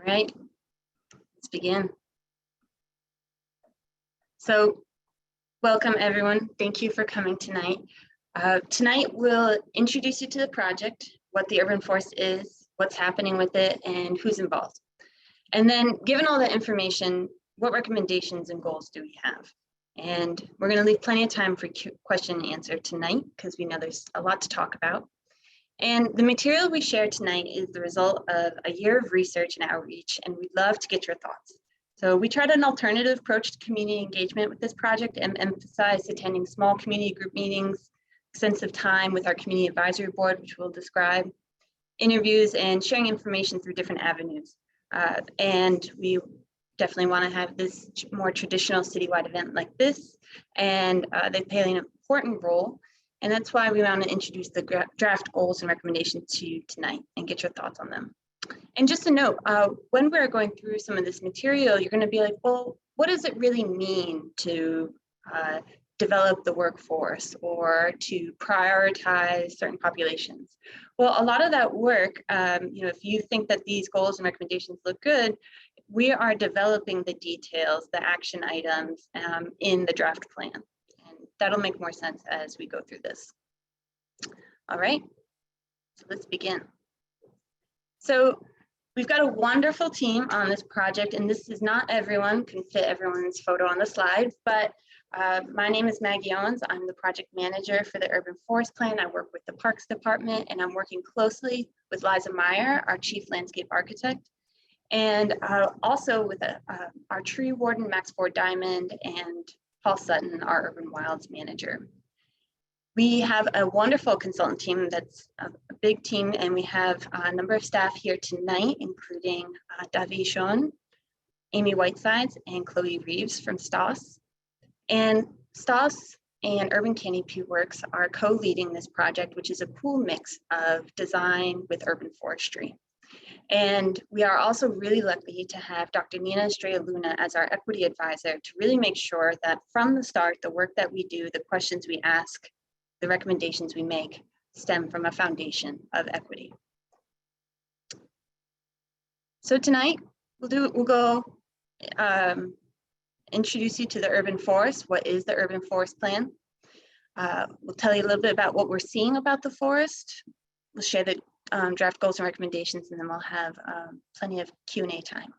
right, let's begin. So welcome everyone. Thank you for coming tonight. Tonight we'll introduce you to the project, what the urban forest is, what's happening with it, and who's involved. And then given all that information, what recommendations and goals do we have? And we're going to leave plenty of time for question and answer tonight because we know there's a lot to talk about. And the material we share tonight is the result of a year of research and outreach, and we'd love to get your thoughts. So we tried an alternative approach to community engagement with this project and emphasized attending small community group meetings, extensive time with our community advisory board, which we'll describe, interviews, and sharing information through different avenues. And we definitely want to have this more traditional citywide event like this, and they play an important role. And that's why we want to introduce the draft goals and recommendations to you tonight and get your thoughts on them. And just a note, when we're going through some of this material, you're going to be like, well, what does it really mean to develop the workforce or to prioritize certain populations? Well, a lot of that work, if you think that these goals and recommendations look good, we are developing the details, the action items in the draft plan. And that'll make more sense as we go through this. All right, so let's begin. So we've got a wonderful team on this project, and this is not everyone, can fit everyone's photo on the slide, but my name is Maggie Owens. I'm the project manager for the Urban Forest Plan. I work with the Parks Department, and I'm working closely with Liza Meyer, our Chief Landscape Architect, and also with our tree warden, Max Ford Diamond, and Paul Sutton, our Urban Wilds Manager. We have a wonderful consultant team that's a big team, and we have a number of staff here tonight, including Davi Shon, Amy Whitesides, and Chloe Reeves from STOS. And STOS and Urban Canopy Works are co-leading this project, which is a cool mix of design with urban forestry. And we are also really lucky to have Dr. Nina Estrella Luna as our equity advisor to really make sure that from the start, the work that we do, the questions we ask, the recommendations we make stem from a foundation of equity. So tonight, we'll go introduce you to the urban forest. What is the urban forest plan? We'll tell you a little bit about what we're seeing about the forest. We'll share the draft goals and recommendations, and then we'll have plenty of Q&A time.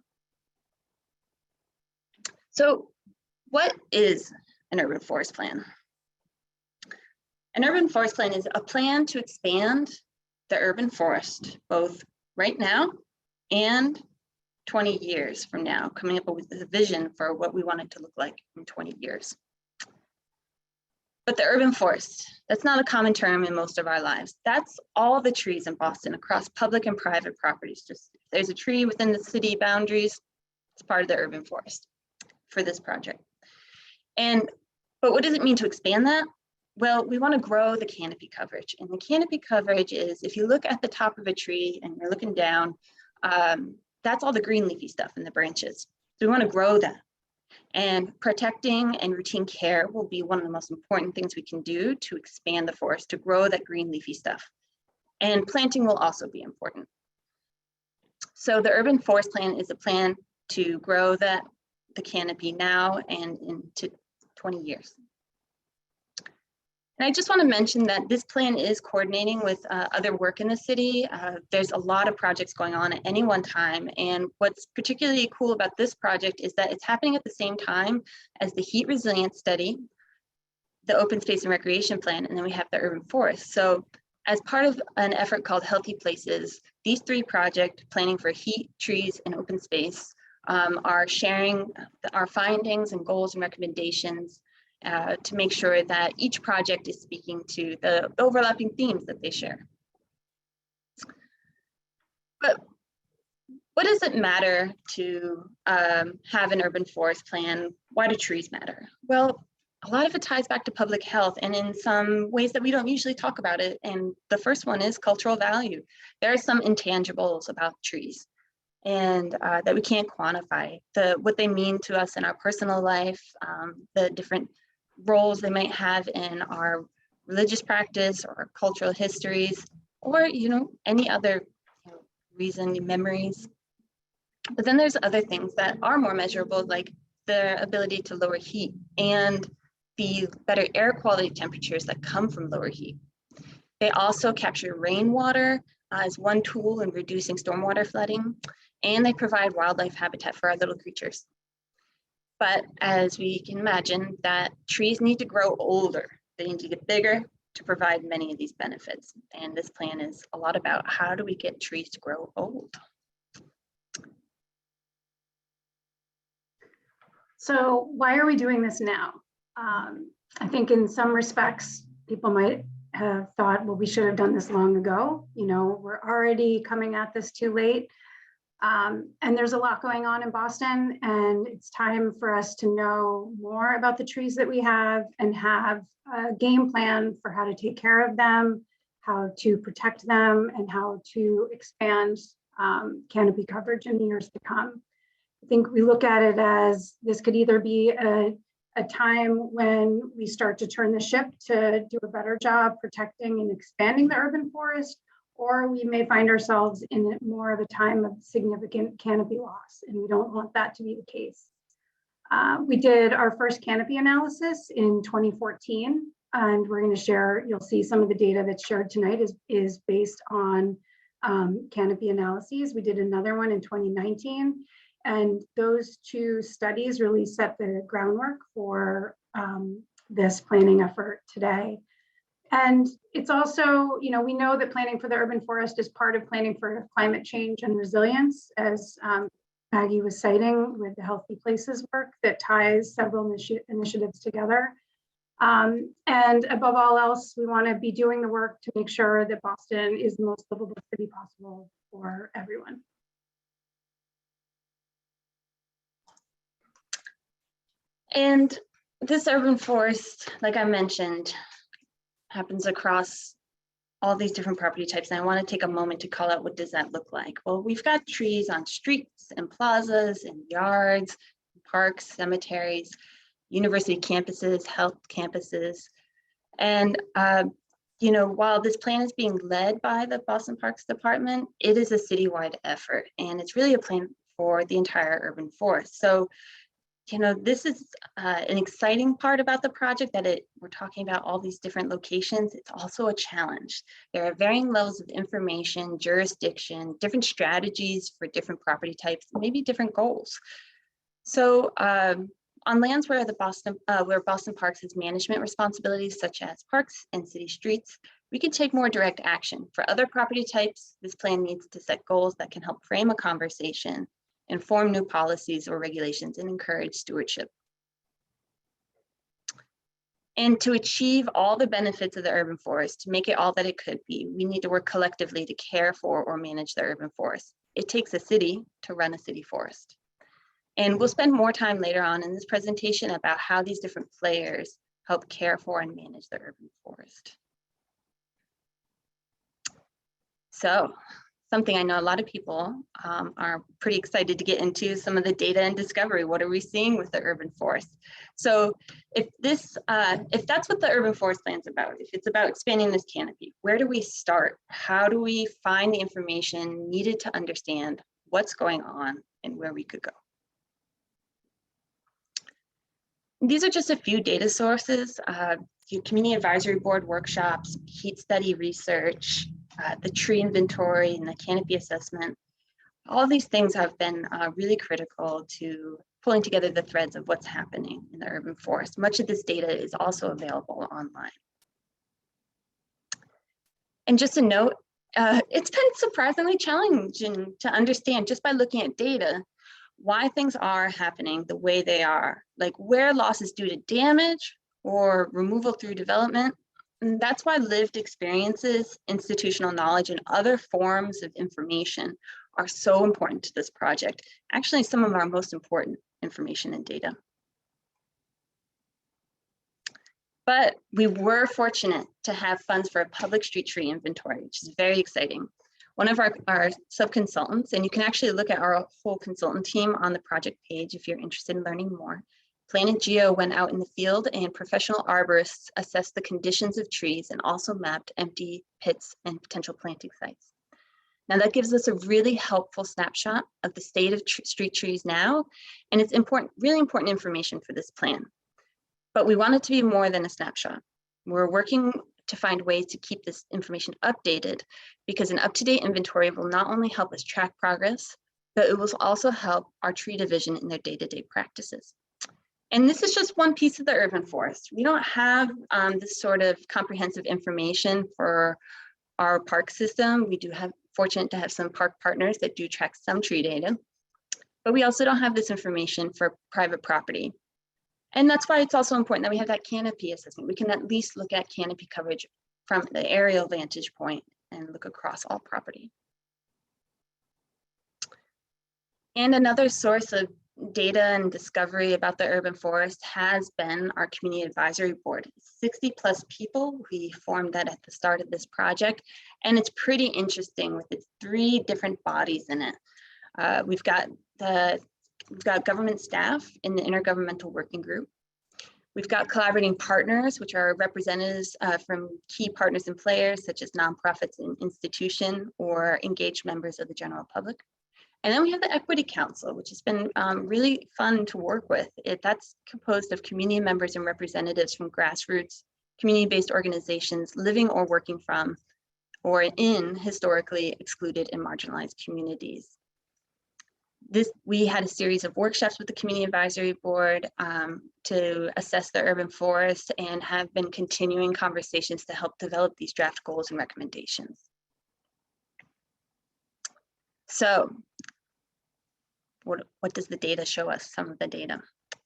So what is an urban forest plan? An urban forest plan is a plan to expand the urban forest, both right now and 20 years from now, coming up with a vision for what we want it to look like in 20 years. But the urban forest, that's not a common term in most of our lives. That's all the trees in Boston across public and private properties. Just if there's a tree within the city boundaries, it's part of the urban forest for this project. But what does it mean to expand that? Well, we want to grow the canopy coverage. And the canopy coverage is, if you look at the top of a tree and you're looking down, that's all the green leafy stuff in the branches. So we want to grow that. And protecting and routine care will be one of the most important things we can do to expand the forest, to grow that green leafy stuff. And planting will also be important. So the urban forest plan is a plan to grow the canopy now and into 20 years. And I just want to mention that this plan is coordinating with other work in the city. There's a lot of projects going on at any one time. And what's particularly cool about this project is that it's happening at the same time as the heat resilience study, the open space and recreation plan, and then we have the urban forest. So as part of an effort called Healthy Places, these three projects, planning for heat, trees, and open space, are sharing our findings and goals and recommendations to make sure that each project is speaking to the overlapping themes that they share. But what does it matter to have an urban forest plan? Why do trees matter? Well, a lot of it ties back to public health and in some ways that we don't usually talk about it. And the first one is cultural value. There are some intangibles about trees and that we can't quantify. What they mean to us in our personal life, the different roles they might have in our religious practice or cultural histories, or any other reason, memories. But then there's other things that are more measurable, like the ability to lower heat and the better air quality temperatures that come from lower heat. They also capture rainwater as one tool in reducing stormwater flooding, and they provide wildlife habitat for our little creatures. But as we can imagine, that trees need to grow older. They need to get bigger to provide many of these benefits. And this plan is a lot about how do we get trees to grow old. So why are we doing this now? I think in some respects, people might have thought, well, we should have done this long ago. You know, we're already coming at this too late. And there's a lot going on in Boston, and it's time for us to know more about the trees that we have and have a game plan for how to take care of them, how to protect them, and how to expand canopy coverage in the years to come. I think we look at it as this could either be a time when we start to turn the ship to do a better job protecting and expanding the urban forest, or we may find ourselves in more of a time of significant canopy loss, and we don't want that to be the case. We did our first canopy analysis in 2014, and we're going to share, you'll see some of the data that's shared tonight is based on canopy analyses. We did another one in 2019. And those two studies really set the groundwork for this planning effort today. And it's also, you know, we know that planning for the urban forest is part of planning for climate change and resilience, as Maggie was citing with the Healthy Places work that ties several initiatives together. And above all else, we want to be doing the work to make sure that Boston is the most livable city possible for everyone. And this urban forest, like I mentioned, happens across all these different property types. And I want to take a moment to call out, what does that look like? Well, we've got trees on streets and plazas and yards, parks, cemeteries, university campuses, health campuses. And, you know, while this plan is being led by the Boston Parks Department, it is a citywide effort, and it's really a plan for the entire urban forest. So, you know, this is an exciting part about the project, that we're talking about all these different locations. It's also a challenge. There are varying levels of information, jurisdiction, different strategies for different property types, maybe different goals. So on lands where Boston Parks has management responsibilities, such as parks and city streets, we can take more direct action. For other property types, this plan needs to set goals that can help frame a conversation, inform new policies or regulations, and encourage stewardship. And to achieve all the benefits of the urban forest, to make it all that it could be, we need to work collectively to care for or manage the urban forest. It takes a city to run a city forest. And we'll spend more time later on in this presentation about how these different players help care for and manage the urban forest. So, something I know a lot of people are pretty excited to get into, some of the data and discovery. What are we seeing with the urban forest? So if that's what the urban forest plan is about, if it's about expanding this canopy, where do we start? How do we find the information needed to understand what's going on and where we could go? These are just a few data sources, community advisory board workshops, heat study research, the tree inventory and the canopy assessment. All these things have been really critical to pulling together the threads of what's happening in the urban forest. Much of this data is also available online. And just a note, it's been surprisingly challenging to understand, just by looking at data, why things are happening the way they are, like where loss is due to damage or removal through development. And that's why lived experiences, institutional knowledge, and other forms of information are so important to this project. Actually, some of our most important information and data. But we were fortunate to have funds for a public street tree inventory, which is very exciting. One of our sub-consultants, and you can actually look at our whole consultant team on the project page if you're interested in learning more. Planet Geo went out in the field, and professional arborists assessed the conditions of trees and also mapped empty pits and potential planting sites. Now that gives us a really helpful snapshot of the state of street trees now, and it's important, really important information for this plan. But we want it to be more than a snapshot. We're working to find ways to keep this information updated, because an up-to-date inventory will not only help us track progress, but it will also help our tree division in their day-to-day practices. And this is just one piece of the urban forest. We don't have this sort of comprehensive information for our park system. We do have fortunate to have some park partners that do track some tree data, but we also don't have this information for private property. And that's why it's also important that we have that canopy assessment. We can at least look at canopy coverage from the aerial vantage point and look across all property. And another source of data and discovery about the urban forest has been our community advisory board. 60+ people, we formed that at the start of this project, and it's pretty interesting with its 3 different bodies in it. We've got government staff in the intergovernmental working group. We've got collaborating partners, which are representatives from key partners and players such as nonprofits and institutions or engaged members of the general public. And then we have the Equity Council, which has been really fun to work with. That's composed of community members and representatives from grassroots, community-based organizations living or working from or in historically excluded and marginalized communities. We had a series of workshops with the Community Advisory Board to assess the urban forest and have been continuing conversations to help develop these draft goals and recommendations. So what does the data show us? Some of the data.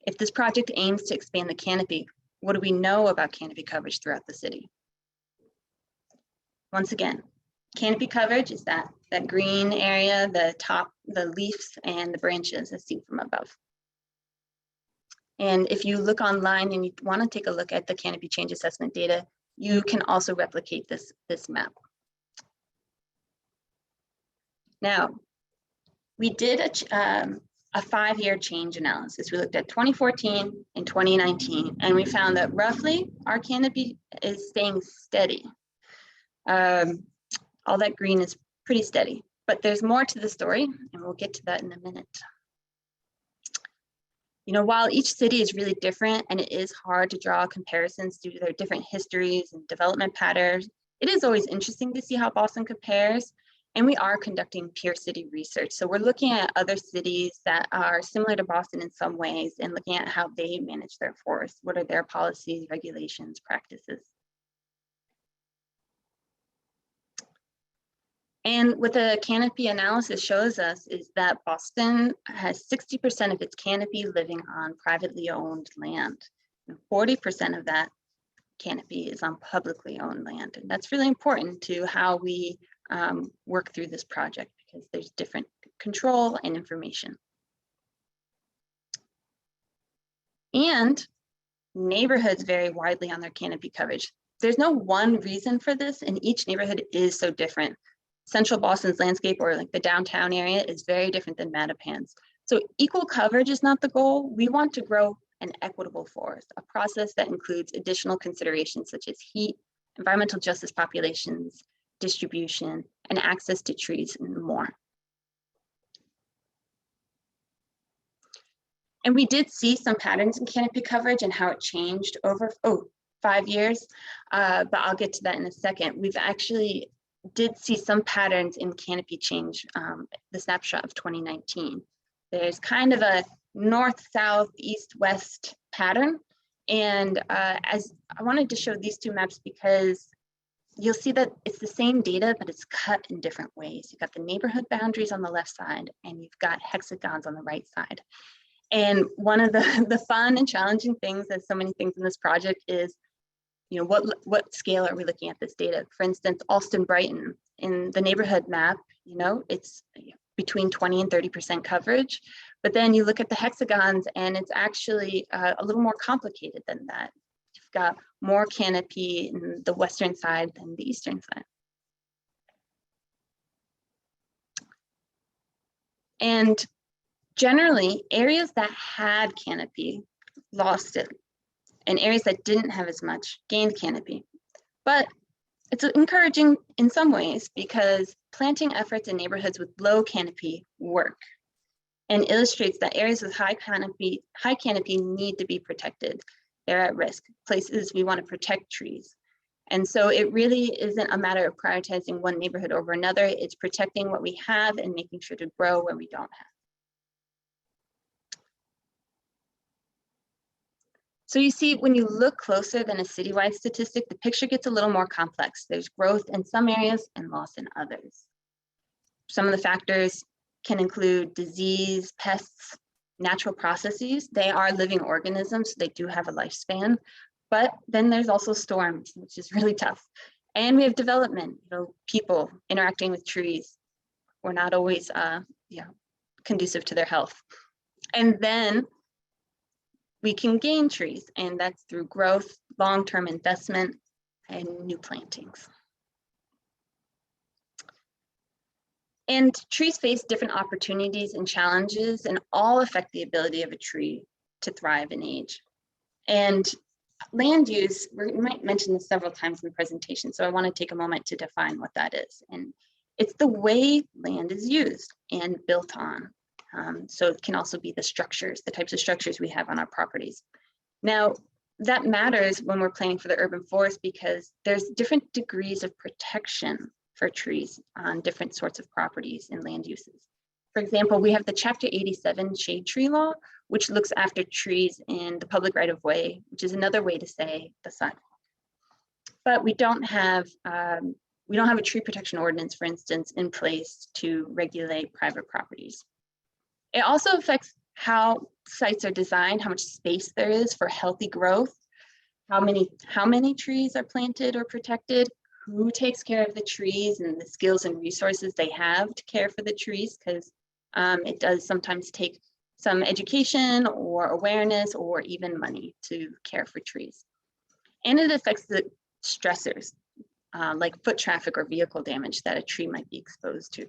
If this project aims to expand the canopy, what do we know about canopy coverage throughout the city? Once again, canopy coverage is that green area, the top, the leaves and the branches as seen from above. And if you look online and you want to take a look at the canopy change assessment data, you can also replicate this map. Now, we did a 5-year change analysis. We looked at 2014 and 2019, and we found that roughly our canopy is staying steady. All that green is pretty steady, but there's more to the story, and we'll get to that in a minute. You know, while each city is really different and it is hard to draw comparisons due to their different histories and development patterns, it is always interesting to see how Boston compares. And we are conducting peer city research. So we're looking at other cities that are similar to Boston in some ways and looking at how they manage their forests. What are their policies, regulations, practices? And what the canopy analysis shows us is that Boston has 60% of its canopy living on privately owned land. And 40% of that canopy is on publicly owned land. And that's really important to how we work through this project because there's different control and information. And neighborhoods vary widely on their canopy coverage. There's no one reason for this, and each neighborhood is so different. Central Boston's landscape, or like the downtown area, is very different than Mattapan's. So equal coverage is not the goal. We want to grow an equitable forest, a process that includes additional considerations such as heat, environmental justice populations, distribution, and access to trees and more. And we did see some patterns in canopy coverage and how it changed over 5 years, but I'll get to that in a second. We've actually did see some patterns in canopy change, the snapshot of 2019. There's kind of a north, south, east, west pattern. And as I wanted to show these 2 maps because you'll see that it's the same data, but it's cut in different ways. You've got the neighborhood boundaries on the left side, and you've got hexagons on the right side. And one of the fun and challenging things, as so many things in this project, is, you know, what scale are we looking at this data? For instance, Alston Brighton, in the neighborhood map, you know, it's between 20 and 30% coverage. But then you look at the hexagons, and it's actually a little more complicated than that. You've got more canopy in the western side than the eastern side. And generally, areas that had canopy lost it, and areas that didn't have as much gained canopy. But it's encouraging in some ways because planting efforts in neighborhoods with low canopy work, and illustrates that areas with high canopy need to be protected. They're at risk, places we want to protect trees. And so it really isn't a matter of prioritizing one neighborhood over another. It's protecting what we have and making sure to grow where we don't have. So you see, when you look closer than a citywide statistic, the picture gets a little more complex. There's growth in some areas and loss in others. Some of the factors can include disease, pests, natural processes. They are living organisms, so they do have a lifespan. But then there's also storms, which is really tough. And we have development, people interacting with trees. We're not always conducive to their health. And then we can gain trees, and that's through growth, long-term investment, and new plantings. And trees face different opportunities and challenges, and all affect the ability of a tree to thrive and age. And land use, we might mention this several times in the presentation, so I want to take a moment to define what that is. And it's the way land is used and built on. So it can also be the structures, the types of structures we have on our properties. Now, that matters when we're planning for the urban forest because there's different degrees of protection for trees on different sorts of properties and land uses. For example, we have the Chapter 87 shade tree law, which looks after trees in the public right of way, which is another way to say the sidewalk. But we don't have a tree protection ordinance, for instance, in place to regulate private properties. It also affects how sites are designed, how much space there is for healthy growth, how many trees are planted or protected, who takes care of the trees and the skills and resources they have to care for the trees, because it does sometimes take some education or awareness or even money to care for trees. And it affects the stressors like foot traffic or vehicle damage that a tree might be exposed to.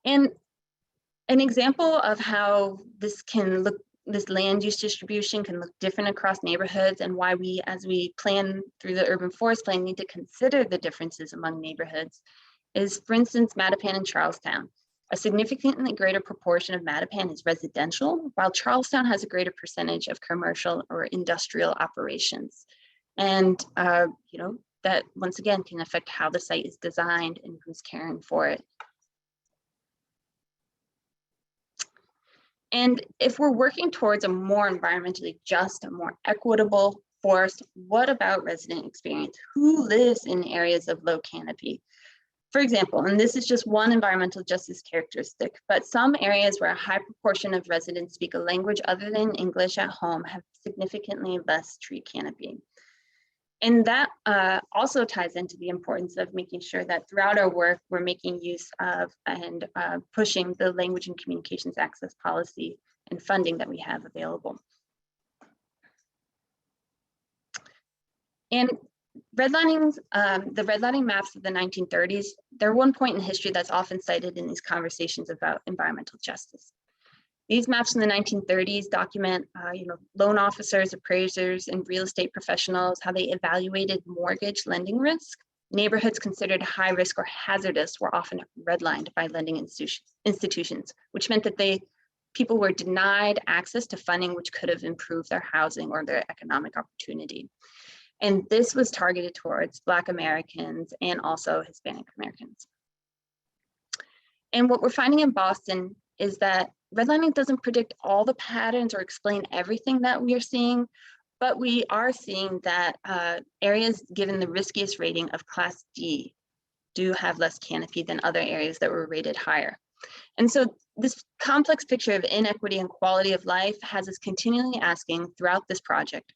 And an example of how this land use distribution can look different across neighborhoods and why we, as we plan through the urban forest plan, need to consider the differences among neighborhoods is, for instance, Mattapan and Charlestown. A significantly greater proportion of Mattapan is residential, while Charlestown has a greater percentage of commercial or industrial operations. And that once again can affect how the site is designed and who's caring for it. And if we're working towards a more environmentally just, a more equitable forest, what about resident experience? Who lives in areas of low canopy? For example, and this is just one environmental justice characteristic, but some areas where a high proportion of residents speak a language other than English at home have significantly less tree canopy. And that also ties into the importance of making sure that throughout our work, we're making use of and pushing the language and communications access policy and funding that we have available. And the redlining maps of the 1930s, they're one point in history that's often cited in these conversations about environmental justice. These maps in the 1930s document, loan officers, appraisers, and real estate professionals, how they evaluated mortgage lending risk. Neighborhoods considered high risk or hazardous were often redlined by lending institutions, which meant that people were denied access to funding which could have improved their housing or their economic opportunity. And this was targeted towards Black Americans and also Hispanic Americans. And what we're finding in Boston is that redlining doesn't predict all the patterns or explain everything that we are seeing, but we are seeing that areas given the riskiest rating of Class D do have less canopy than other areas that were rated higher. And so this complex picture of inequity and quality of life has us continually asking throughout this project,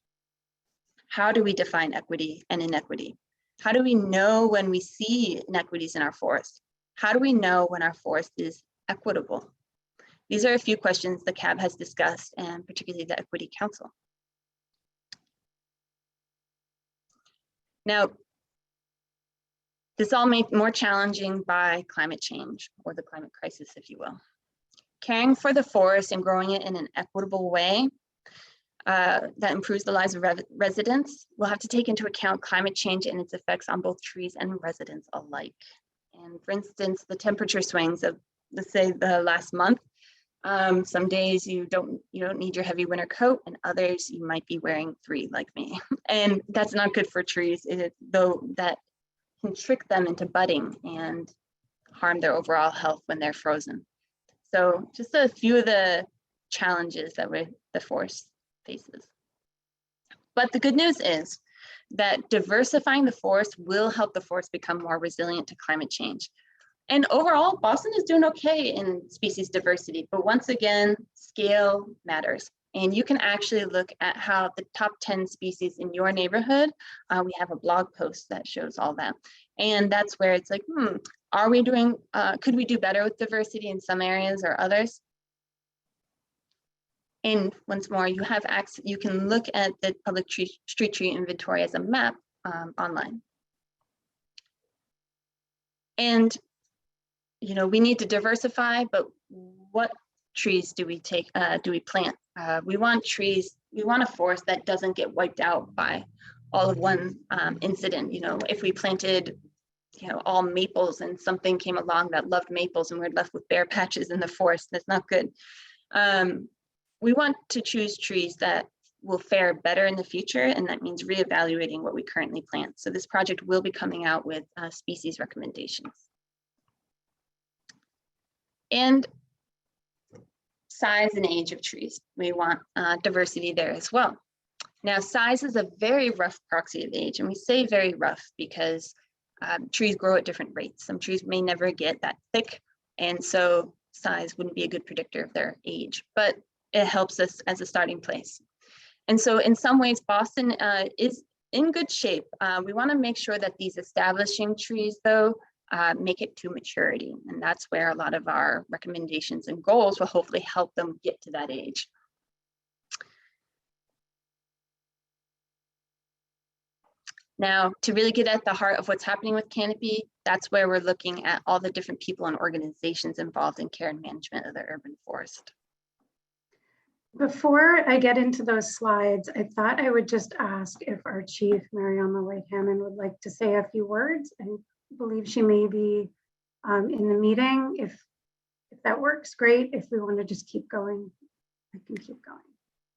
how do we define equity and inequity? How do we know when we see inequities in our forest? How do we know when our forest is equitable? These are a few questions the CAB has discussed, and particularly the Equity Council. Now, this all made more challenging by climate change, or the climate crisis, if you will. Caring for the forest and growing it in an equitable way that improves the lives of residents, we'll have to take into account climate change and its effects on both trees and residents alike. And for instance, the temperature swings of, let's say, the last month, some days you don't need your heavy winter coat, and others you might be wearing 3 like me. And that's not good for trees, though that can trick them into budding and harm their overall health when they're frozen. So just a few of the challenges that the forest faces. But the good news is that diversifying the forest will help the forest become more resilient to climate change. And overall, Boston is doing okay in species diversity, but once again, scale matters. And you can actually look at how the top 10 species in your neighborhood, we have a blog post that shows all that. And that's where it's like, are we doing, could we do better with diversity in some areas or others? And once more, you have access, you can look at the public street tree inventory as a map online. And we need to diversify, but what trees do we plant? We want trees, we want a forest that doesn't get wiped out by all of one incident. If we planted, all maples and something came along that loved maples and we're left with bare patches in the forest, that's not good. We want to choose trees that will fare better in the future, and that means reevaluating what we currently plant. So this project will be coming out with species recommendations. And size and age of trees. We want diversity there as well. Now, size is a very rough proxy of age, and we say very rough because trees grow at different rates. Some trees may never get that thick, and so size wouldn't be a good predictor of their age, but it helps us as a starting place. And so in some ways, Boston is in good shape. We want to make sure that these establishing trees, though, make it to maturity. And that's where a lot of our recommendations and goals will hopefully help them get to that age. Now, to really get at the heart of what's happening with Canopy, that's where we're looking at all the different people and organizations involved in care and management of the urban forest. Before I get into those slides, I thought I would just ask if our chief, Mariana White-Hammond, would like to say a few words. I believe she may be in the meeting. If that works, great. If we want to just keep going, I can keep going.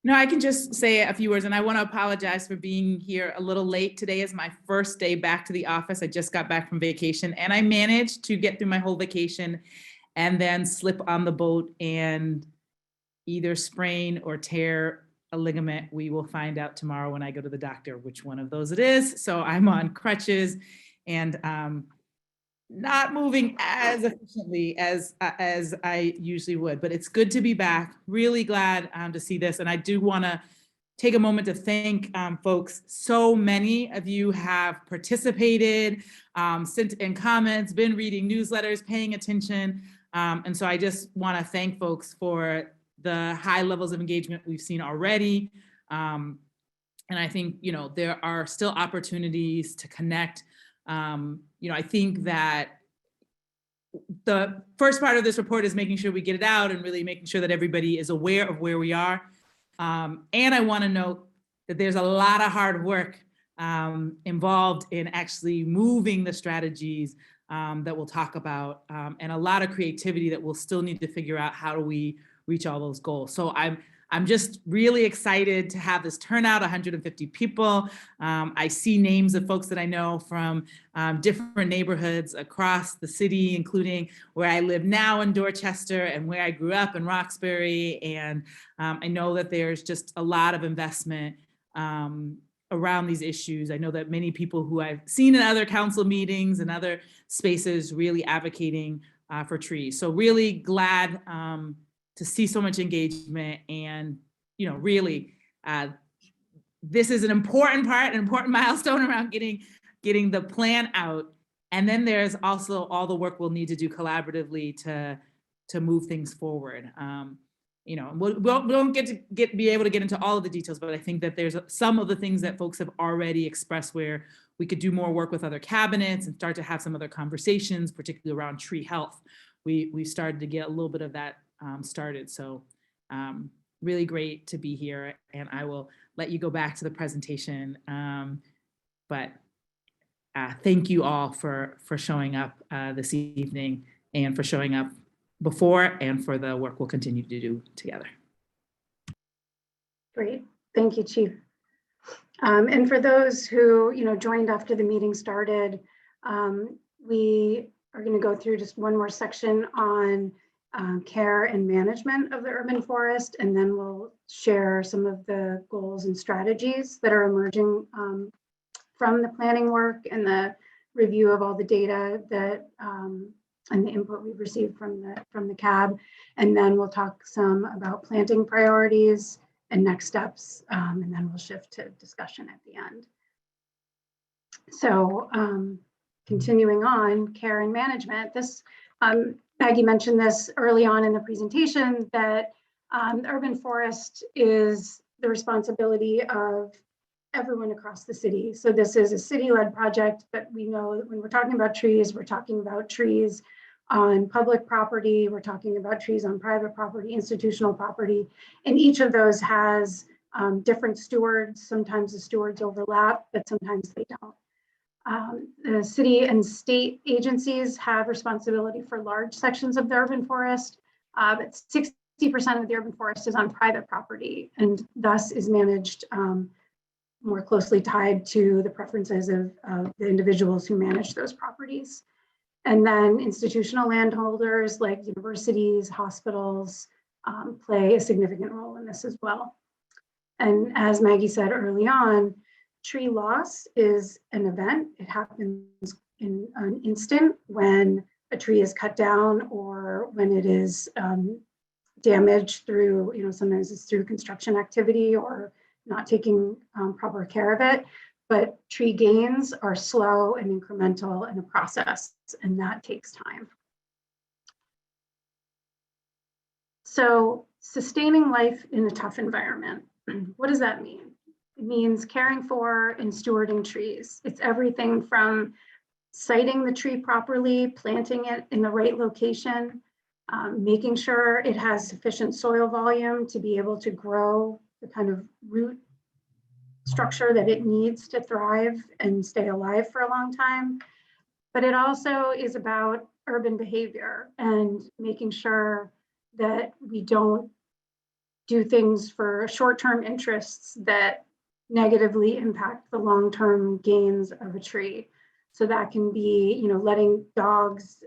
No, I can just say a few words, and I want to apologize for being here a little late. Today is my first day back to the office. I just got back from vacation, and I managed to get through my whole vacation and then slip on the boat and either sprain or tear a ligament. We will find out tomorrow when I go to the doctor which one of those it is. So I'm on crutches and not moving as efficiently as I usually would, but it's good to be back. Really glad to see this. And I do want to take a moment to thank folks. So many of you have participated, sent in comments, been reading newsletters, paying attention. And so I just want to thank folks for the high levels of engagement we've seen already. And I think, there are still opportunities to connect. I think that the first part of this report is making sure we get it out and really making sure that everybody is aware of where we are. And I want to note that there's a lot of hard work involved in actually moving the strategies that we'll talk about, and a lot of creativity that we'll still need to figure out how do we reach all those goals. So I'm just really excited to have this turnout, 150 people. I see names of folks that I know from different neighborhoods across the city, including where I live now in Dorchester and where I grew up in Roxbury. And I know that there's just a lot of investment around these issues. I know that many people who I've seen in other council meetings and other spaces really advocating for trees. So really glad to see so much engagement, and really this is an important part, an important milestone around getting the plan out. And then there's also all the work we'll need to do collaboratively to move things forward. We won't be able to get into all of the details, but I think that there's some of the things that folks have already expressed where we could do more work with other cabinets and start to have some other conversations, particularly around tree health. We've started to get a little bit of that started. So really great to be here, and I will let you go back to the presentation. But thank you all for showing up this evening, and for showing up before, and for the work we'll continue to do together. Great, thank you, Chief. And for those who joined after the meeting started, we are going to go through just one more section on care and management of the urban forest, and then we'll share some of the goals and strategies that are emerging from the planning work and the review of all the data that and the input we've received from the CAB. And then we'll talk some about planting priorities and next steps, and then we'll shift to discussion at the end. So continuing on, care and management. This Maggie mentioned this early on in the presentation, that the urban forest is the responsibility of everyone across the city. So this is a city-led project, but we know that when we're talking about trees, we're talking about trees on public property, we're talking about trees on private property, institutional property, and each of those has different stewards. Sometimes the stewards overlap, but sometimes they don't. The city and state agencies have responsibility for large sections of the urban forest, but 60% of the urban forest is on private property, and thus is managed more closely tied to the preferences of the individuals who manage those properties. And then institutional landholders like universities, hospitals play a significant role in this as well. And as Maggie said early on, tree loss is an event. It happens in an instant when a tree is cut down, or when it is damaged through, sometimes it's through construction activity or not taking proper care of it. But tree gains are slow and incremental in a process, and that takes time. So sustaining life in a tough environment, what does that mean? It means caring for and stewarding trees. It's everything from siting the tree properly, planting it in the right location, making sure it has sufficient soil volume to be able to grow the kind of root structure that it needs to thrive and stay alive for a long time. But it also is about urban behavior and making sure that we don't do things for short-term interests that negatively impact the long-term gains of a tree. So that can be, letting dogs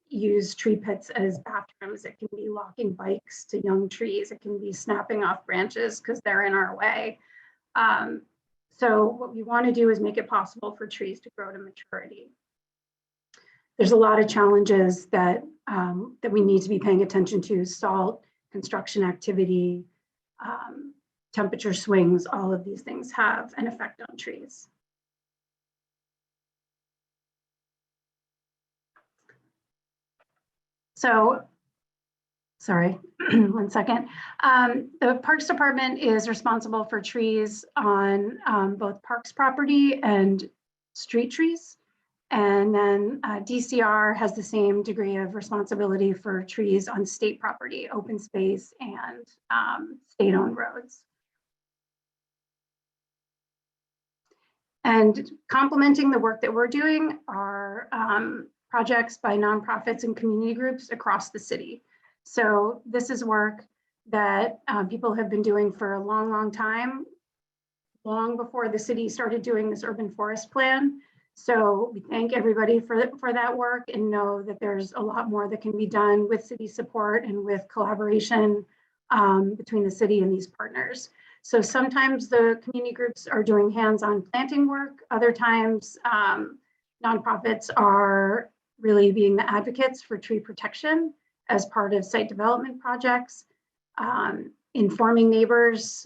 use tree pits as bathrooms. It can be locking bikes to young trees. It can be snapping off branches because they're in our way. So what we want to do is make it possible for trees to grow to maturity. There's a lot of challenges that we need to be paying attention to: salt, construction activity, temperature swings. All of these things have an effect on trees. So, sorry, one second. The Parks Department is responsible for trees on both parks property and street trees. And then DCR has the same degree of responsibility for trees on state property, open space, and state-owned roads. And complementing the work that we're doing are projects by nonprofits and community groups across the city. So this is work that people have been doing for a long, long time, long before the city started doing this urban forest plan. So we thank everybody for that work, and know that there's a lot more that can be done with city support and with collaboration between the city and these partners. So sometimes the community groups are doing hands-on planting work. Other times nonprofits are really being the advocates for tree protection as part of site development projects, informing neighbors,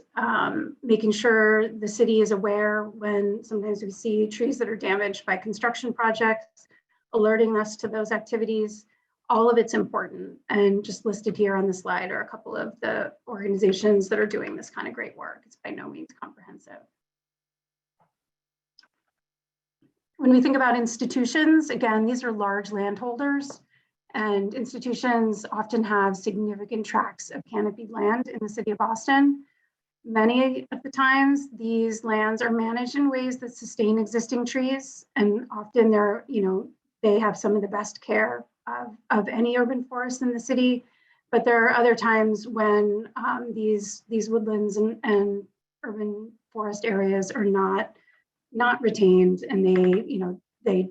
making sure the city is aware when sometimes we see trees that are damaged by construction projects, alerting us to those activities. All of it's important, and just listed here on the slide are a couple of the organizations that are doing this kind of great work. It's by no means comprehensive. When we think about institutions, again, these are large landholders, And institutions often have significant tracts of canopied land in the city of Boston. Many of the times, these lands are managed in ways that sustain existing trees, and often they're, they have some of the best care of any urban forest in the city. But there are other times when these woodlands and urban forest areas are not retained, and they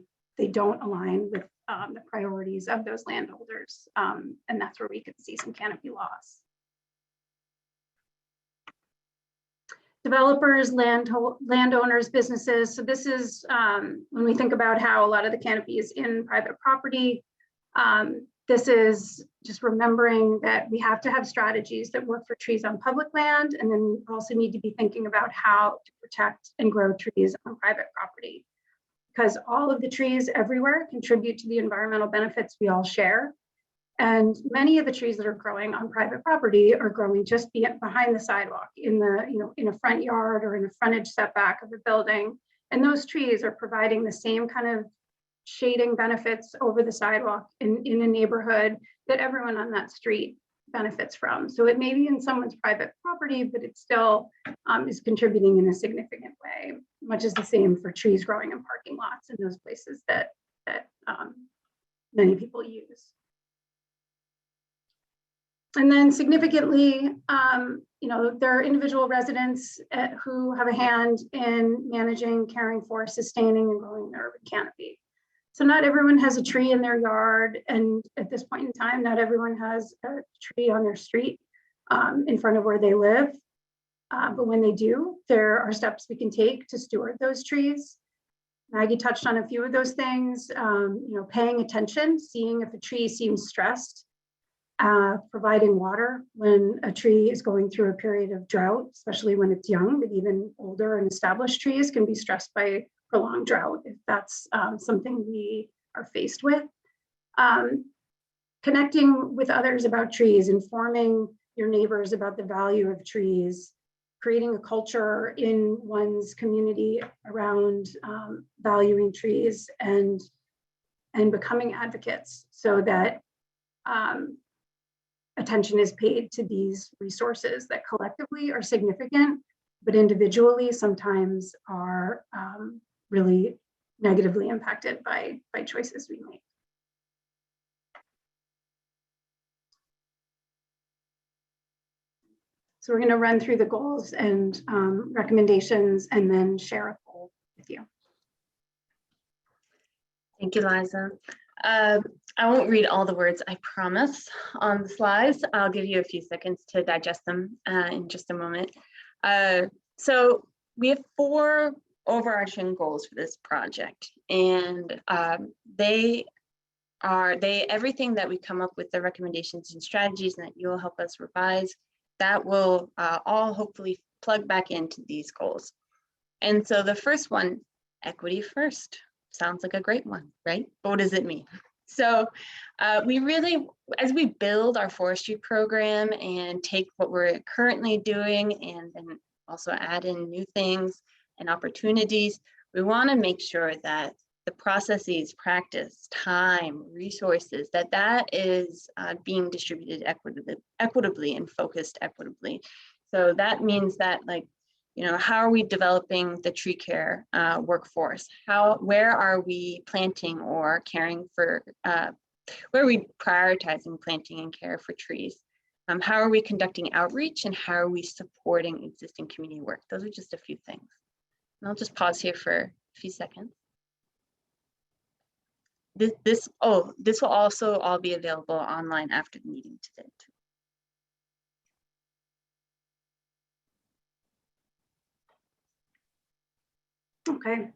don't align with the priorities of those landholders, and that's where we could see some canopy loss. Developers, landowners, businesses. So this is when we think about how a lot of the canopy is in private property. This is just remembering that we have to have strategies that work for trees on public land, and then we also need to be thinking about how to protect and grow trees on private property, because all of the trees everywhere contribute to the environmental benefits we all share. And many of the trees that are growing on private property are growing just behind the sidewalk, in a front yard or in a frontage setback of a building. And those trees are providing the same kind of shading benefits over the sidewalk in a neighborhood that everyone on that street benefits from. So it may be in someone's private property, but it still is contributing in a significant way, much as the same for trees growing in parking lots in those places that many people use. And then significantly, there are individual residents who have a hand in managing, caring for, sustaining, and growing their urban canopy. So not everyone has a tree in their yard, and at this point in time, not everyone has a tree on their street in front of where they live. But when they do, there are steps we can take to steward those trees. Maggie touched on a few of those things, paying attention, seeing if a tree seems stressed, providing water when a tree is going through a period of drought, especially when it's young, but even older and established trees can be stressed by prolonged drought if that's something we are faced with. Connecting with others about trees, informing your neighbors about the value of trees, creating a culture in one's community around valuing trees, and becoming advocates so that attention is paid to these resources that collectively are significant, but individually sometimes are really negatively impacted by choices we make. So we're going to run through the goals and recommendations and then share a poll with you. Thank you, Liza. I won't read all the words, I promise, on the slides. I'll give you a few seconds to digest them in just a moment. So we have 4 overarching goals for this project, and everything that we come up with, the recommendations and strategies and that you'll help us revise, that will all hopefully plug back into these goals. And so the first one, equity first, sounds like a great one, right? But what does it mean? So we really, as we build our forestry program and take what we're currently doing and then also add in new things and opportunities, we want to make sure that the processes, practice, time, resources, that is being distributed equitably and focused equitably. So that means that, like, how are we developing the tree care workforce? Where are we planting or caring for, where are we prioritizing planting and care for trees? How are we conducting outreach, and how are we supporting existing community work? Those are just a few things. And I'll just pause here for a few seconds. This will also all be available online after the meeting today too. Okay,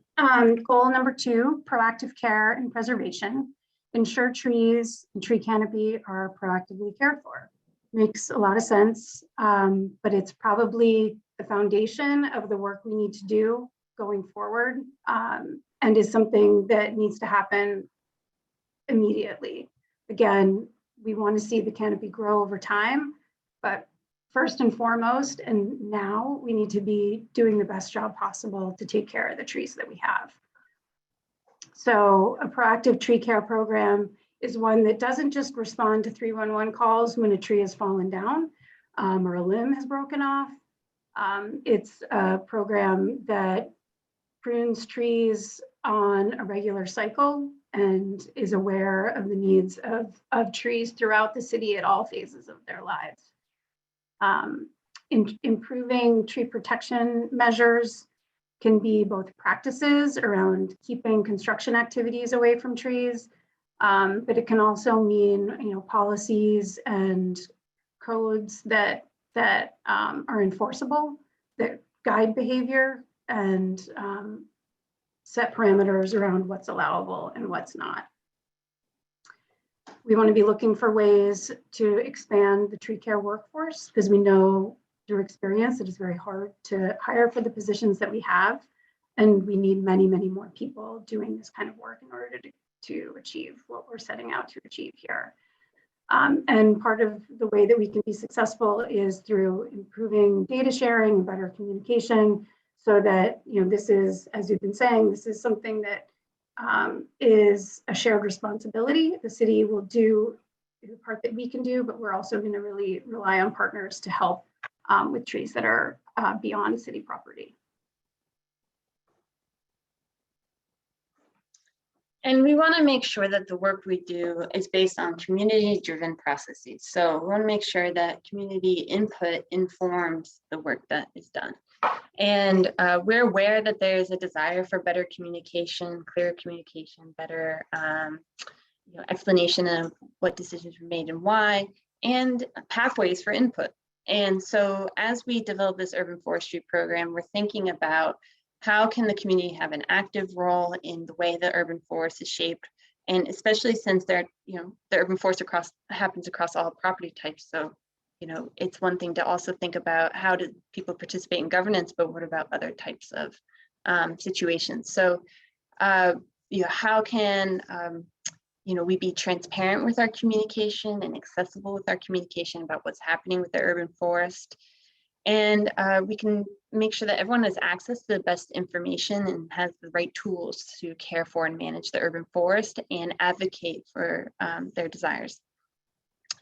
goal number 2, proactive care and preservation. Ensure trees and tree canopy are proactively cared for. Makes a lot of sense, but it's probably the foundation of the work we need to do going forward, and is something that needs to happen immediately. Again, we want to see the canopy grow over time, but first and foremost, and now, we need to be doing the best job possible to take care of the trees that we have. So a proactive tree care program is one that doesn't just respond to 311 calls when a tree has fallen down or a limb has broken off. It's a program that prunes trees on a regular cycle and is aware of the needs of trees throughout the city at all phases of their lives. Improving tree protection measures can be both practices around keeping construction activities away from trees, but it can also mean, policies and codes that are enforceable, that guide behavior and set parameters around what's allowable and what's not. We want to be looking for ways to expand the tree care workforce because we know through experience it is very hard to hire for the positions that we have, and we need many, many more people doing this kind of work in order to achieve what we're setting out to achieve here. And part of the way that we can be successful is through improving data sharing and better communication, so that, this is, as you've been saying, this is something that is a shared responsibility. The city will do the part that we can do, but we're also going to really rely on partners to help with trees that are beyond city property. And we want to make sure that the work we do is based on community-driven processes. So we want to make sure that community input informs the work that is done. And we're aware that there's a desire for better communication, clearer communication, better explanation of what decisions were made and why, and pathways for input. And so as we develop this urban forestry program, we're thinking about how can the community have an active role in the way the urban forest is shaped, and especially since the urban forest happens across all property types. So, it's one thing to also think about how do people participate in governance, but what about other types of situations? So, how can we be transparent with our communication and accessible with our communication about what's happening with the urban forest? And we can make sure that everyone has access to the best information and has the right tools to care for and manage the urban forest and advocate for their desires.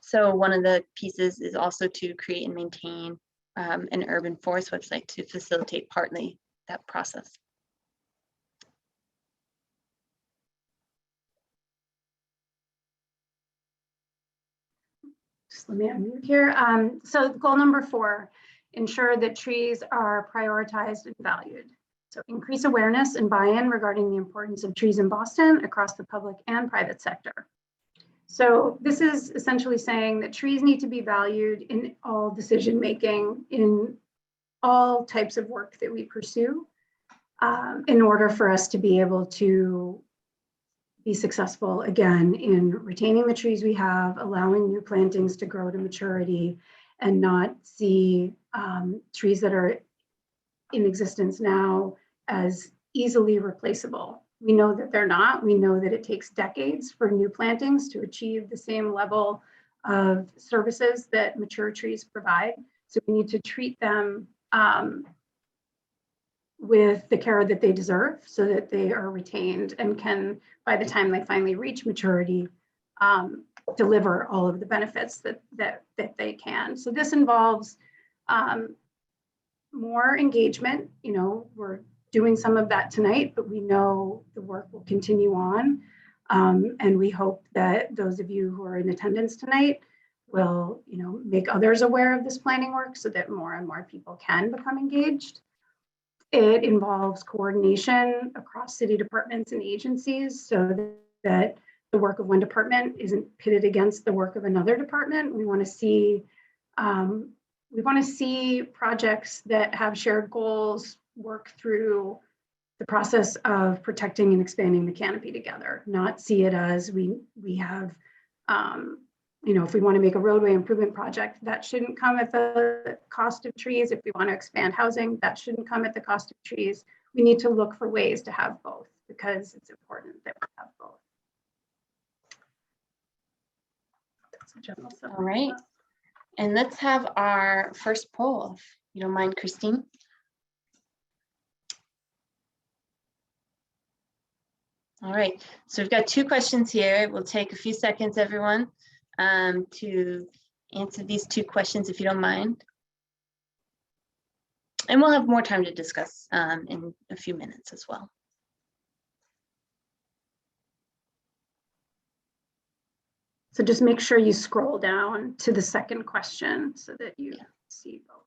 So one of the pieces is also to create and maintain an urban forest website to facilitate partly that process. Just let me unmute here. So goal number 4, ensure that trees are prioritized and valued. So increase awareness and buy-in regarding the importance of trees in Boston across the public and private sector. So this is essentially saying that trees need to be valued in all decision-making, in all types of work that we pursue, in order for us to be able to be successful again in retaining the trees we have, allowing new plantings to grow to maturity, and not see trees that are in existence now as easily replaceable. We know that they're not. We know that it takes decades for new plantings to achieve the same level of services that mature trees provide. So we need to treat them with the care that they deserve so that they are retained and can, by the time they finally reach maturity, deliver all of the benefits that they can. So this involves more engagement. We're doing some of that tonight, but we know the work will continue on. And we hope that those of you who are in attendance tonight will, make others aware of this planning work so that more and more people can become engaged. It involves coordination across city departments and agencies so that the work of one department isn't pitted against the work of another department. We want to see projects that have shared goals work through the process of protecting and expanding the canopy together, not see it as we have, if we want to make a roadway improvement project, that shouldn't come at the cost of trees. If we want to expand housing, that shouldn't come at the cost of trees. We need to look for ways to have both because it's important that we have both. All right. And let's have our first poll, if you don't mind, Christine. All right, so we've got 2 questions here. We'll take a few seconds, everyone, to answer these 2 questions, if you don't mind. And we'll have more time to discuss in a few minutes as well. So just make sure you scroll down to the second question so that you see both.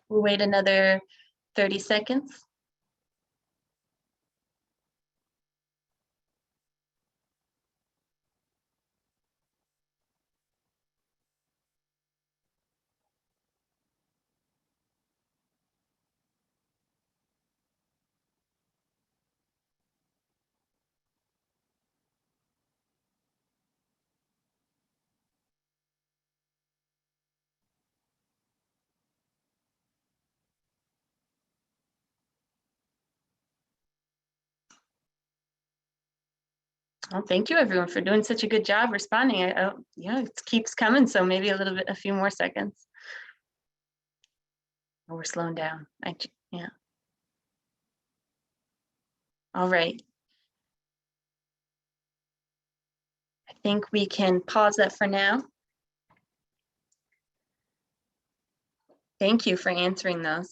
We'll wait another 30 seconds. Well, thank you everyone for doing such a good job responding. Yeah, it keeps coming, so maybe a few more seconds. Oh, we're slowing down. Yeah. All right. I think we can pause that for now. Thank you for answering those.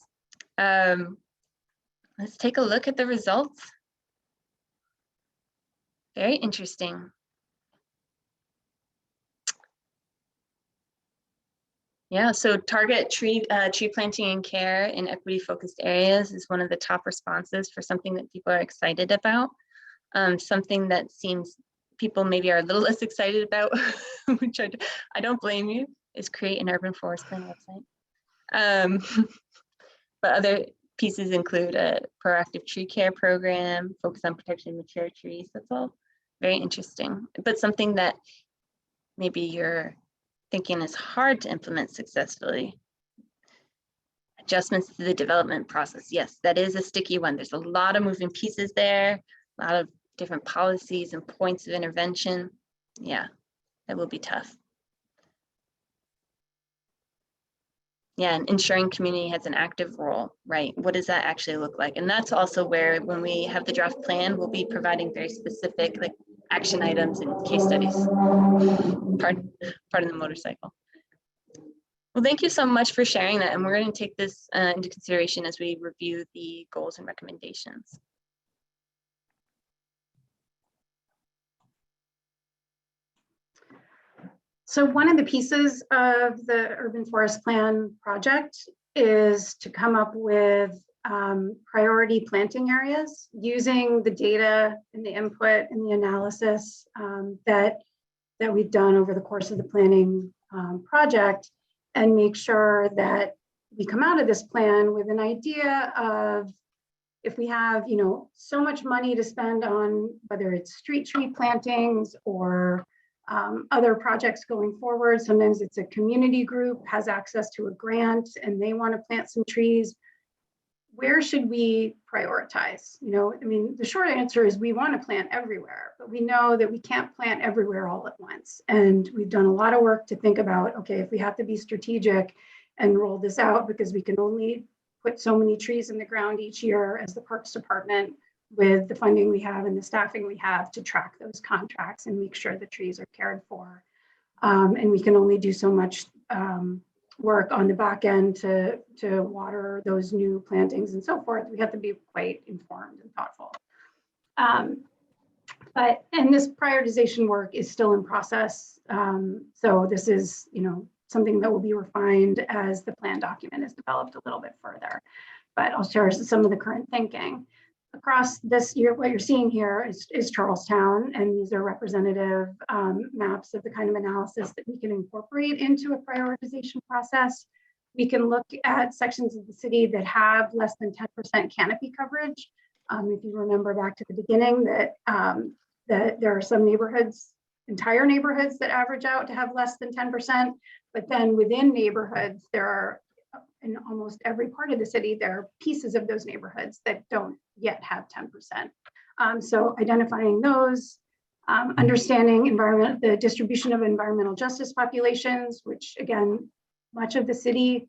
Let's take a look at the results. Very interesting. Yeah, so target tree planting and care in equity focused areas is one of the top responses for something that people are excited about. Something that seems people maybe are a little less excited about, which I don't blame you, is create an urban forest plan website. But other pieces include a proactive tree care program, focus on protection of mature trees. That's all very interesting, but something that maybe you're thinking is hard to implement successfully. Adjustments to the development process. Yes, that is a sticky one. There's a lot of moving pieces there, a lot of different policies and points of intervention. Yeah, that will be tough. Yeah, and ensuring community has an active role, right? What does that actually look like? And that's also where, when we have the draft plan, we'll be providing very specific like action items and case studies. Pardon the motorcycle. Well, thank you so much for sharing that. And we're going to take this into consideration as we review the goals and recommendations. So one of the pieces of the Urban Forest Plan project is to come up with priority planting areas using the data and the input and the analysis that we've done over the course of the planning project, and make sure that we come out of this plan with an idea of, if we have, you know, so much money to spend on whether it's street tree plantings or other projects going forward. Sometimes it's a community group has access to a grant and they want to plant some trees. Where should we prioritize? You know, I mean, the short answer is we want to plant everywhere, but we know that we can't plant everywhere all at once. And we've done a lot of work to think about, okay, if we have to be strategic and roll this out, because we can only put so many trees in the ground each year as the Parks Department, with the funding we have and the staffing we have to track those contracts and make sure the trees are cared for. And we can only do so much work on the back end to water those new plantings and so forth. We have to be quite informed and thoughtful. And this prioritization work is still in process. So this is, you know, something that will be refined as the plan document is developed a little bit further. But I'll share some of the current thinking. Across this year, what you're seeing here is Charlestown, and these are representative maps of the kind of analysis that we can incorporate into a prioritization process. We can look at sections of the city that have less than 10% canopy coverage. If you remember back to the beginning, that there are some neighborhoods entire neighborhoods that average out to have less than 10%, but then within neighborhoods, there are, in almost every part of the city, there are pieces of those neighborhoods that don't yet have 10%. So identifying those, understanding the distribution of environmental justice populations, which again, much of the city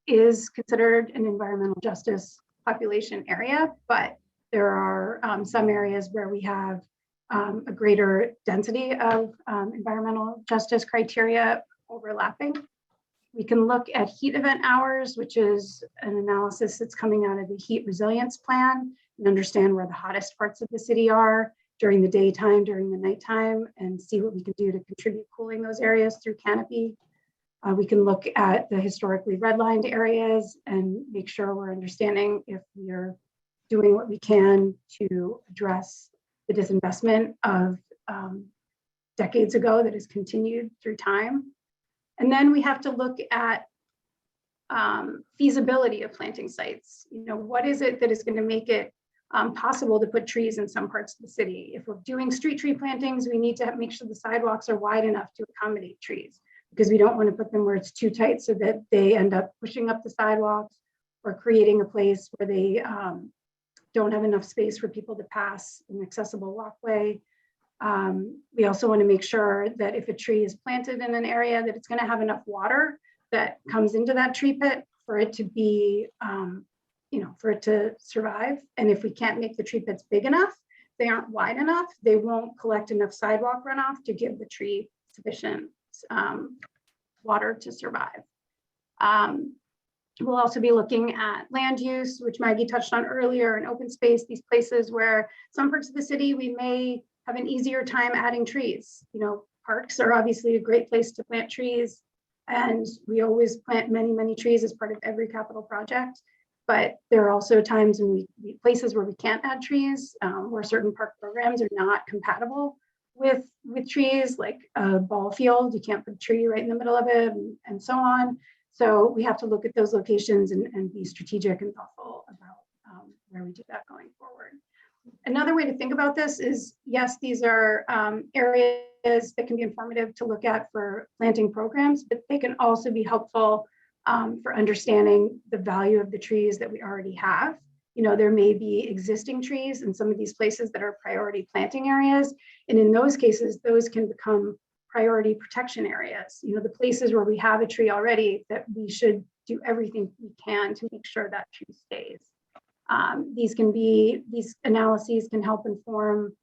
is considered an environmental justice population area, but there are some areas where we have a greater density of environmental justice criteria overlapping. We can look at heat event hours, which is an analysis that's coming out of the heat resilience plan, and understand where the hottest parts of the city are during the daytime, during the nighttime, and see what we can do to contribute cooling those areas through canopy. We can look at the historically redlined areas and make sure we're understanding if we are doing what we can to address the disinvestment of decades ago that has continued through time. And then we have to look at feasibility of planting sites. You know, what is it that is going to make it possible to put trees in some parts of the city? If we're doing street tree plantings, we need to make sure the sidewalks are wide enough to accommodate trees, because we don't want to put them where it's too tight so that they end up pushing up the sidewalks or creating a place where they don't have enough space for people to pass an accessible walkway. We also want to make sure that if a tree is planted in an area, that it's going to have enough water that comes into that tree pit for it to be, for it to survive. And if we can't make the tree pits big enough, they aren't wide enough, they won't collect enough sidewalk runoff to give the tree sufficient water to survive. We'll also be looking at land use, which Maggie touched on earlier, and open space, these places where some parts of the city, we may have an easier time adding trees. You know, parks are obviously a great place to plant trees, and we always plant many, many trees as part of every capital project. But there are also times when places where we can't add trees, where certain park programs are not compatible with trees, like a ball field. You can't put a tree right in the middle of it, and so on. So we have to look at those locations and be strategic and thoughtful about where we do that going forward. Another way to think about this is, yes, these are areas that can be informative to look at for planting programs, but they can also be helpful for understanding the value of the trees that we already have. You know, there may be existing trees in some of these places that are priority planting areas. And in those cases, those can become priority protection areas. You know, the places where we have a tree already, that we should do everything we can to make sure that tree stays. These analyses can help inform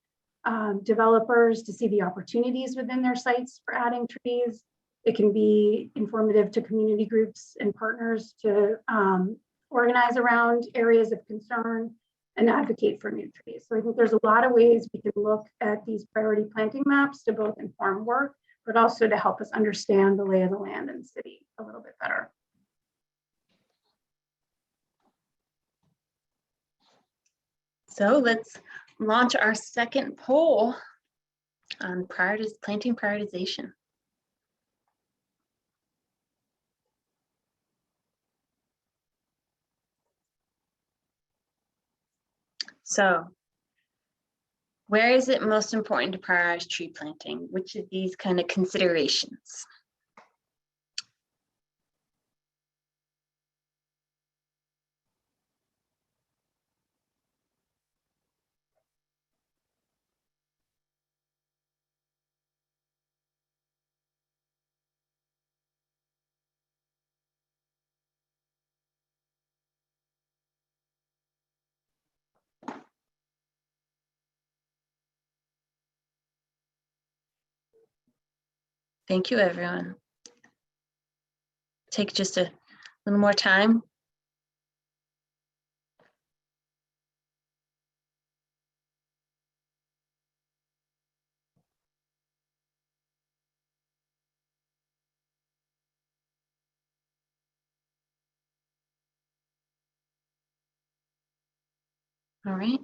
developers to see the opportunities within their sites for adding trees. It can be informative to community groups and partners to organize around areas of concern and advocate for new trees. So I think there's a lot of ways we can look at these priority planting maps to both inform work, but also to help us understand the lay of the land in the city a little bit better. So let's launch our second poll on planting prioritization. So, where is it most important to prioritize tree planting? Which of these kind of considerations? Thank you, everyone. Take just a little more time. All right.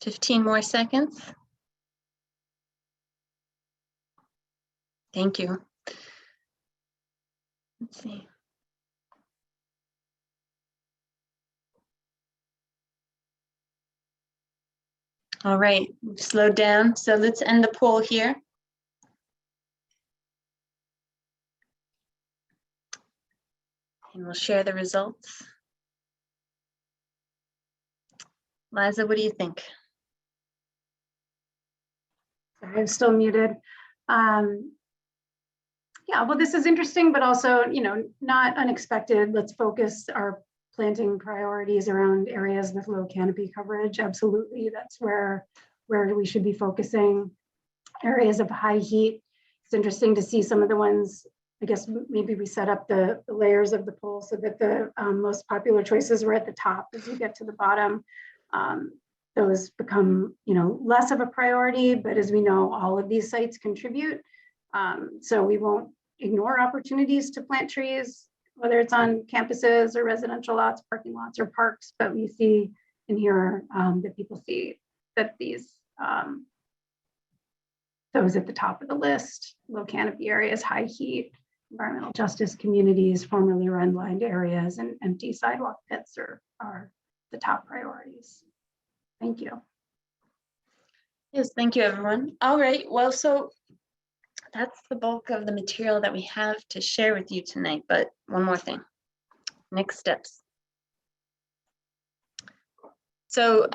15 more seconds. Thank you. Let's see. All right, we've slowed down. So let's end the poll here. And we'll share the results. Liza, what do you think? Sorry, I'm still muted. Yeah, well, this is interesting, but also, not unexpected. Let's focus our planting priorities around areas with low canopy coverage. Absolutely, that's where we should be focusing. Areas of high heat. It's interesting to see some of the ones, I guess maybe we set up the layers of the poll so that the most popular choices were at the top. As you get to the bottom, those become, less of a priority, but as we know, all of these sites contribute. So we won't ignore opportunities to plant trees, whether it's on campuses or residential lots, parking lots, or parks, but we see and hear that people see that these those at the top of the list, low canopy areas, high heat, environmental justice communities, formerly redlined areas, and empty sidewalk pits are the top priorities. Thank you. Yes, thank you, everyone. All right, well, so that's the bulk of the material that we have to share with you tonight, but one more thing, next steps. So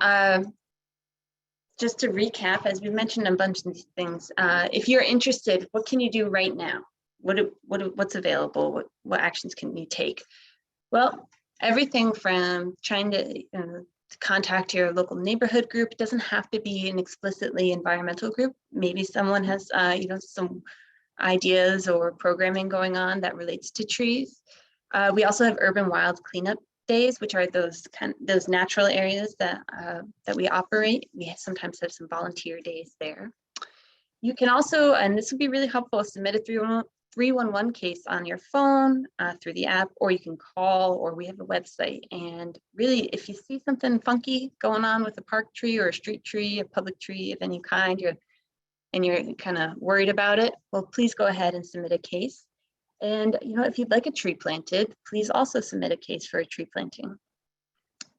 just to recap, as we've mentioned a bunch of these things, if you're interested, what can you do right now? What's available? What actions can you take? Well, everything from trying to contact your local neighborhood group. It doesn't have to be an explicitly environmental group. Maybe someone has some ideas or programming going on that relates to trees. We also have urban wild cleanup days, which are those natural areas that we operate. We sometimes have some volunteer days there. You can also, and this would be really helpful, submit a 311 case on your phone through the app, or you can call, or we have a website. And really, if you see something funky going on with a park tree or a street tree, a public tree of any kind, you're kind of worried about it, well, please go ahead and submit a case. And if you'd like a tree planted, please also submit a case for a tree planting.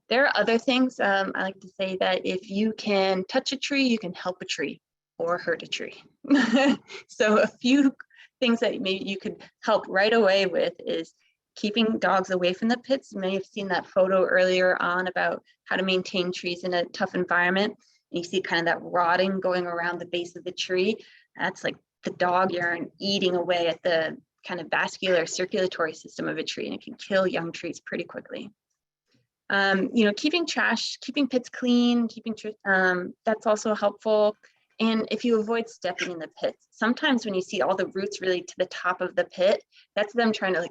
There are other things. I like to say that if you can touch a tree, you can help a tree or hurt a tree. So a few things that maybe you could help right away with is keeping dogs away from the pits. You may have seen that photo earlier on about how to maintain trees in a tough environment. And you see kind of that rotting going around the base of the tree. That's like the dog urine eating away at the kind of vascular circulatory system of a tree, and it can kill young trees pretty quickly. Keeping pits clean, that's also helpful. And if you avoid stepping in the pits, sometimes when you see all the roots really to the top of the pit, that's them trying to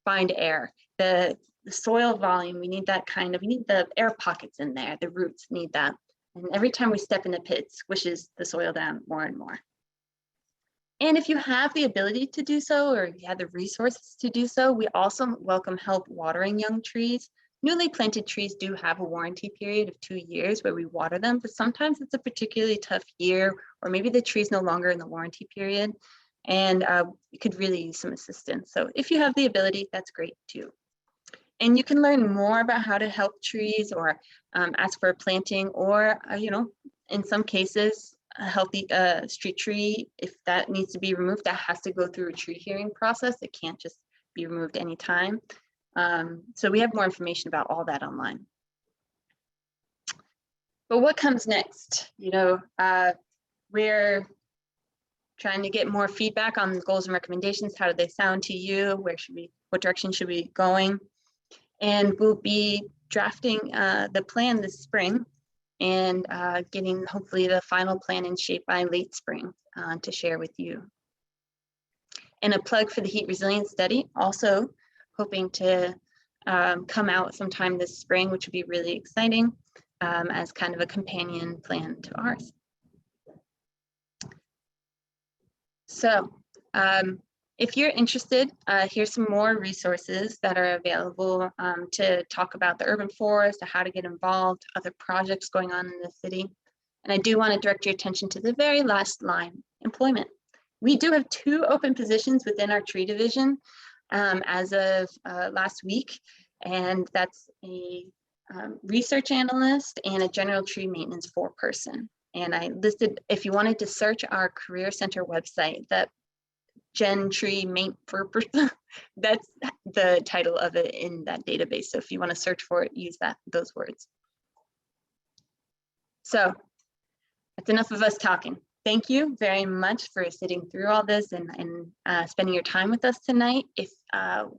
find air. The soil volume, we need the air pockets in there. The roots need that. And every time we step in the pit, it squishes the soil down more and more. And if you have the ability to do so, or you have the resources to do so, we also welcome help watering young trees. Newly planted trees do have a warranty period of 2 years where we water them, but sometimes it's a particularly tough year, or maybe the tree's no longer in the warranty period, and you could really use some assistance. So if you have the ability, that's great too. And you can learn more about how to help trees, or ask for a planting, or in some cases, a healthy street tree, if that needs to be removed, that has to go through a tree hearing process. It can't just be removed anytime. So we have more information about all that online. But what comes next? We're trying to get more feedback on the goals and recommendations. How do they sound to you? What direction should we be going? And we'll be drafting the plan this spring, and getting hopefully the final plan in shape by late spring to share with you. And a plug for the heat resilience study, also hoping to come out sometime this spring, which would be really exciting, as kind of a companion plan to ours. So if you're interested, here's some more resources that are available to talk about the urban forest, how to get involved, other projects going on in the city. And I do want to direct your attention to the very last line, employment. We do have 2 open positions within our tree division as of last week, and that's a research analyst and a general tree maintenance 4-person. And I listed, if you wanted to search our Career Center website, that Gentry Main Purpose, that's the title of it in that database. So if you want to search for it, use those words. So that's enough of us talking. Thank you very much for sitting through all this and spending your time with us tonight. If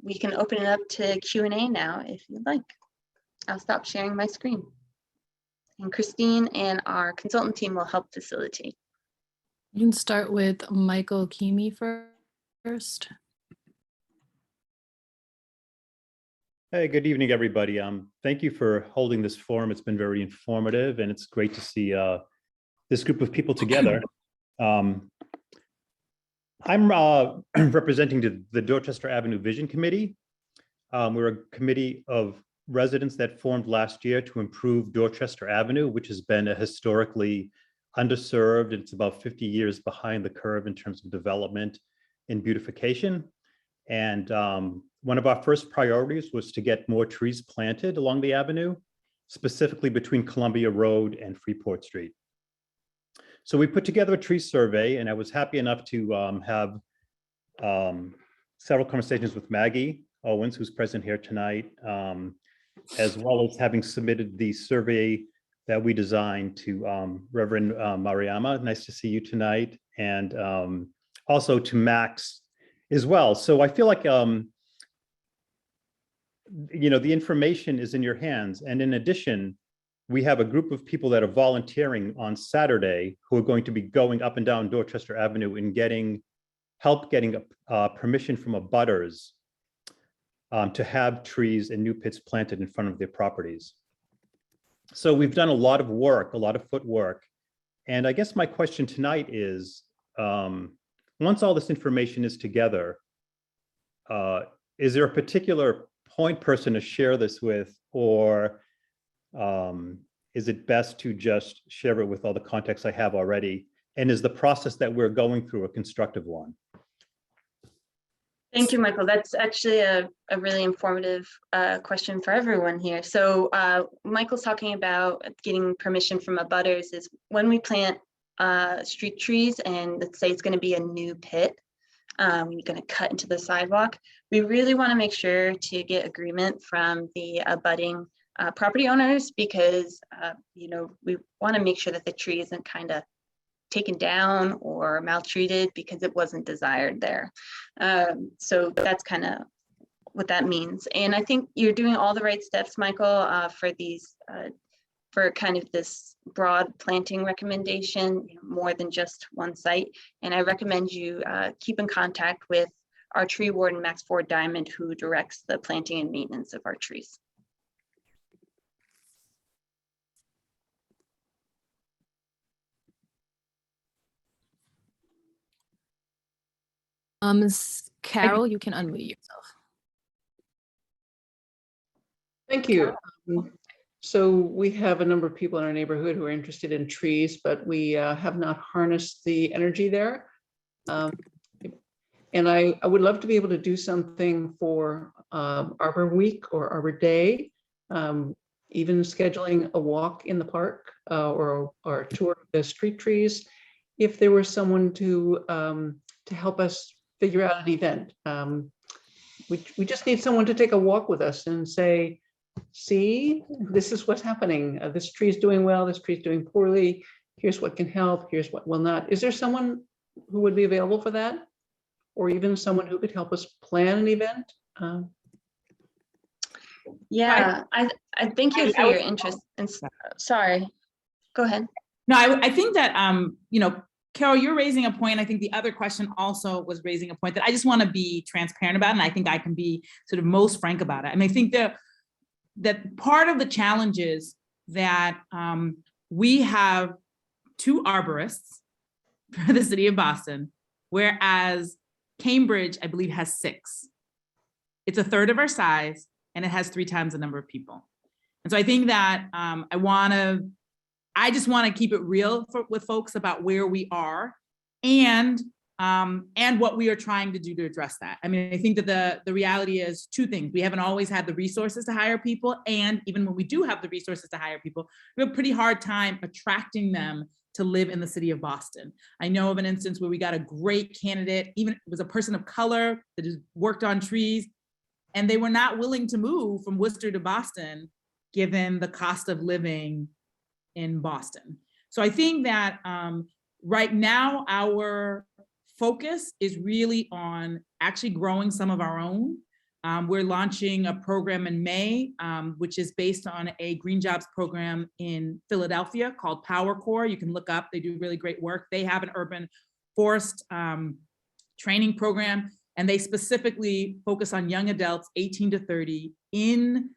we can open it up to Q&A now, if you'd like. I'll stop sharing my screen. And Christine and our consultant team will help facilitate. You can start with Michael Keamy first. Hey, good evening, everybody. Thank you for holding this forum. It's been very informative, and it's great to see this group of people together. I'm representing the Dorchester Avenue Vision Committee. We're a committee of residents that formed last year to improve Dorchester Avenue, which has been a historically underserved. It's about 50 years behind the curve in terms of development and beautification. And one of our first priorities was to get more trees planted along the avenue, specifically between Columbia Road and Freeport Street. So we put together a tree survey, and I was happy enough to have several conversations with Maggie Owens, who's present here tonight, as well as having submitted the survey that we designed to Reverend Mariama. Nice to see you tonight. And also to Max as well. So I feel like, the information is in your hands. And in addition, we have a group of people that are volunteering on Saturday who are going to be going up and down Dorchester Avenue and getting permission from abutters to have trees and new pits planted in front of their properties. So we've done a lot of work, a lot of footwork. And I guess my question tonight is, once all this information is together, is there a particular point person to share this with, or is it best to just share it with all the contacts I have already? And is the process that we're going through a constructive one? Thank you, Michael. That's actually a really informative question for everyone here. So Michael's talking about getting permission from abutters is when we plant street trees, and let's say it's going to be a new pit, we're going to cut into the sidewalk. We really want to make sure to get agreement from the abutting property owners, because we want to make sure that the tree isn't kind of taken down or maltreated because it wasn't desired there. So that's kind of what that means. And I think you're doing all the right steps, Michael, for these, for kind of this broad planting recommendation, more than just one site. And I recommend you keep in contact with our tree warden, Max Ford Diamond, who directs the planting and maintenance of our trees. Carol, you can unmute yourself. Thank you. So we have a number of people in our neighborhood who are interested in trees, but we have not harnessed the energy there. And I would love to be able to do something for Arbor Week or Arbor Day, even scheduling a walk in the park or a tour of the street trees, if there was someone to help us figure out an event. We just need someone to take a walk with us and say, see, this is what's happening. This tree is doing well, this tree is doing poorly. Here's what can help, here's what will not. Is there someone who would be available for that? Or even someone who could help us plan an event? Yeah, I thank you for your interest. And sorry, go ahead. No, I think that, Carol, you're raising a point. I think the other question also was raising a point that I just want to be transparent about, and I think I can be sort of most frank about it. I mean, I think that part of the challenge is that we have 2 arborists for the city of Boston, whereas Cambridge, I believe, has 6. It's a third of our size, and it has 3 times the number of people. And so I think that I just want to keep it real with folks about where we are and what we are trying to do to address that. I mean, I think that the reality is 2 things. We haven't always had the resources to hire people, and even when we do have the resources to hire people, we have a pretty hard time attracting them to live in the city of Boston. I know of an instance where we got a great candidate, even it was a person of color that has worked on trees, and they were not willing to move from Worcester to Boston, given the cost of living in Boston. So I think that right now our focus is really on actually growing some of our own. We're launching a program in May, which is based on a green jobs program in Philadelphia called Power Core. You can look up, they do really great work. They have an urban forest training program, and they specifically focus on young adults 18 to 30 in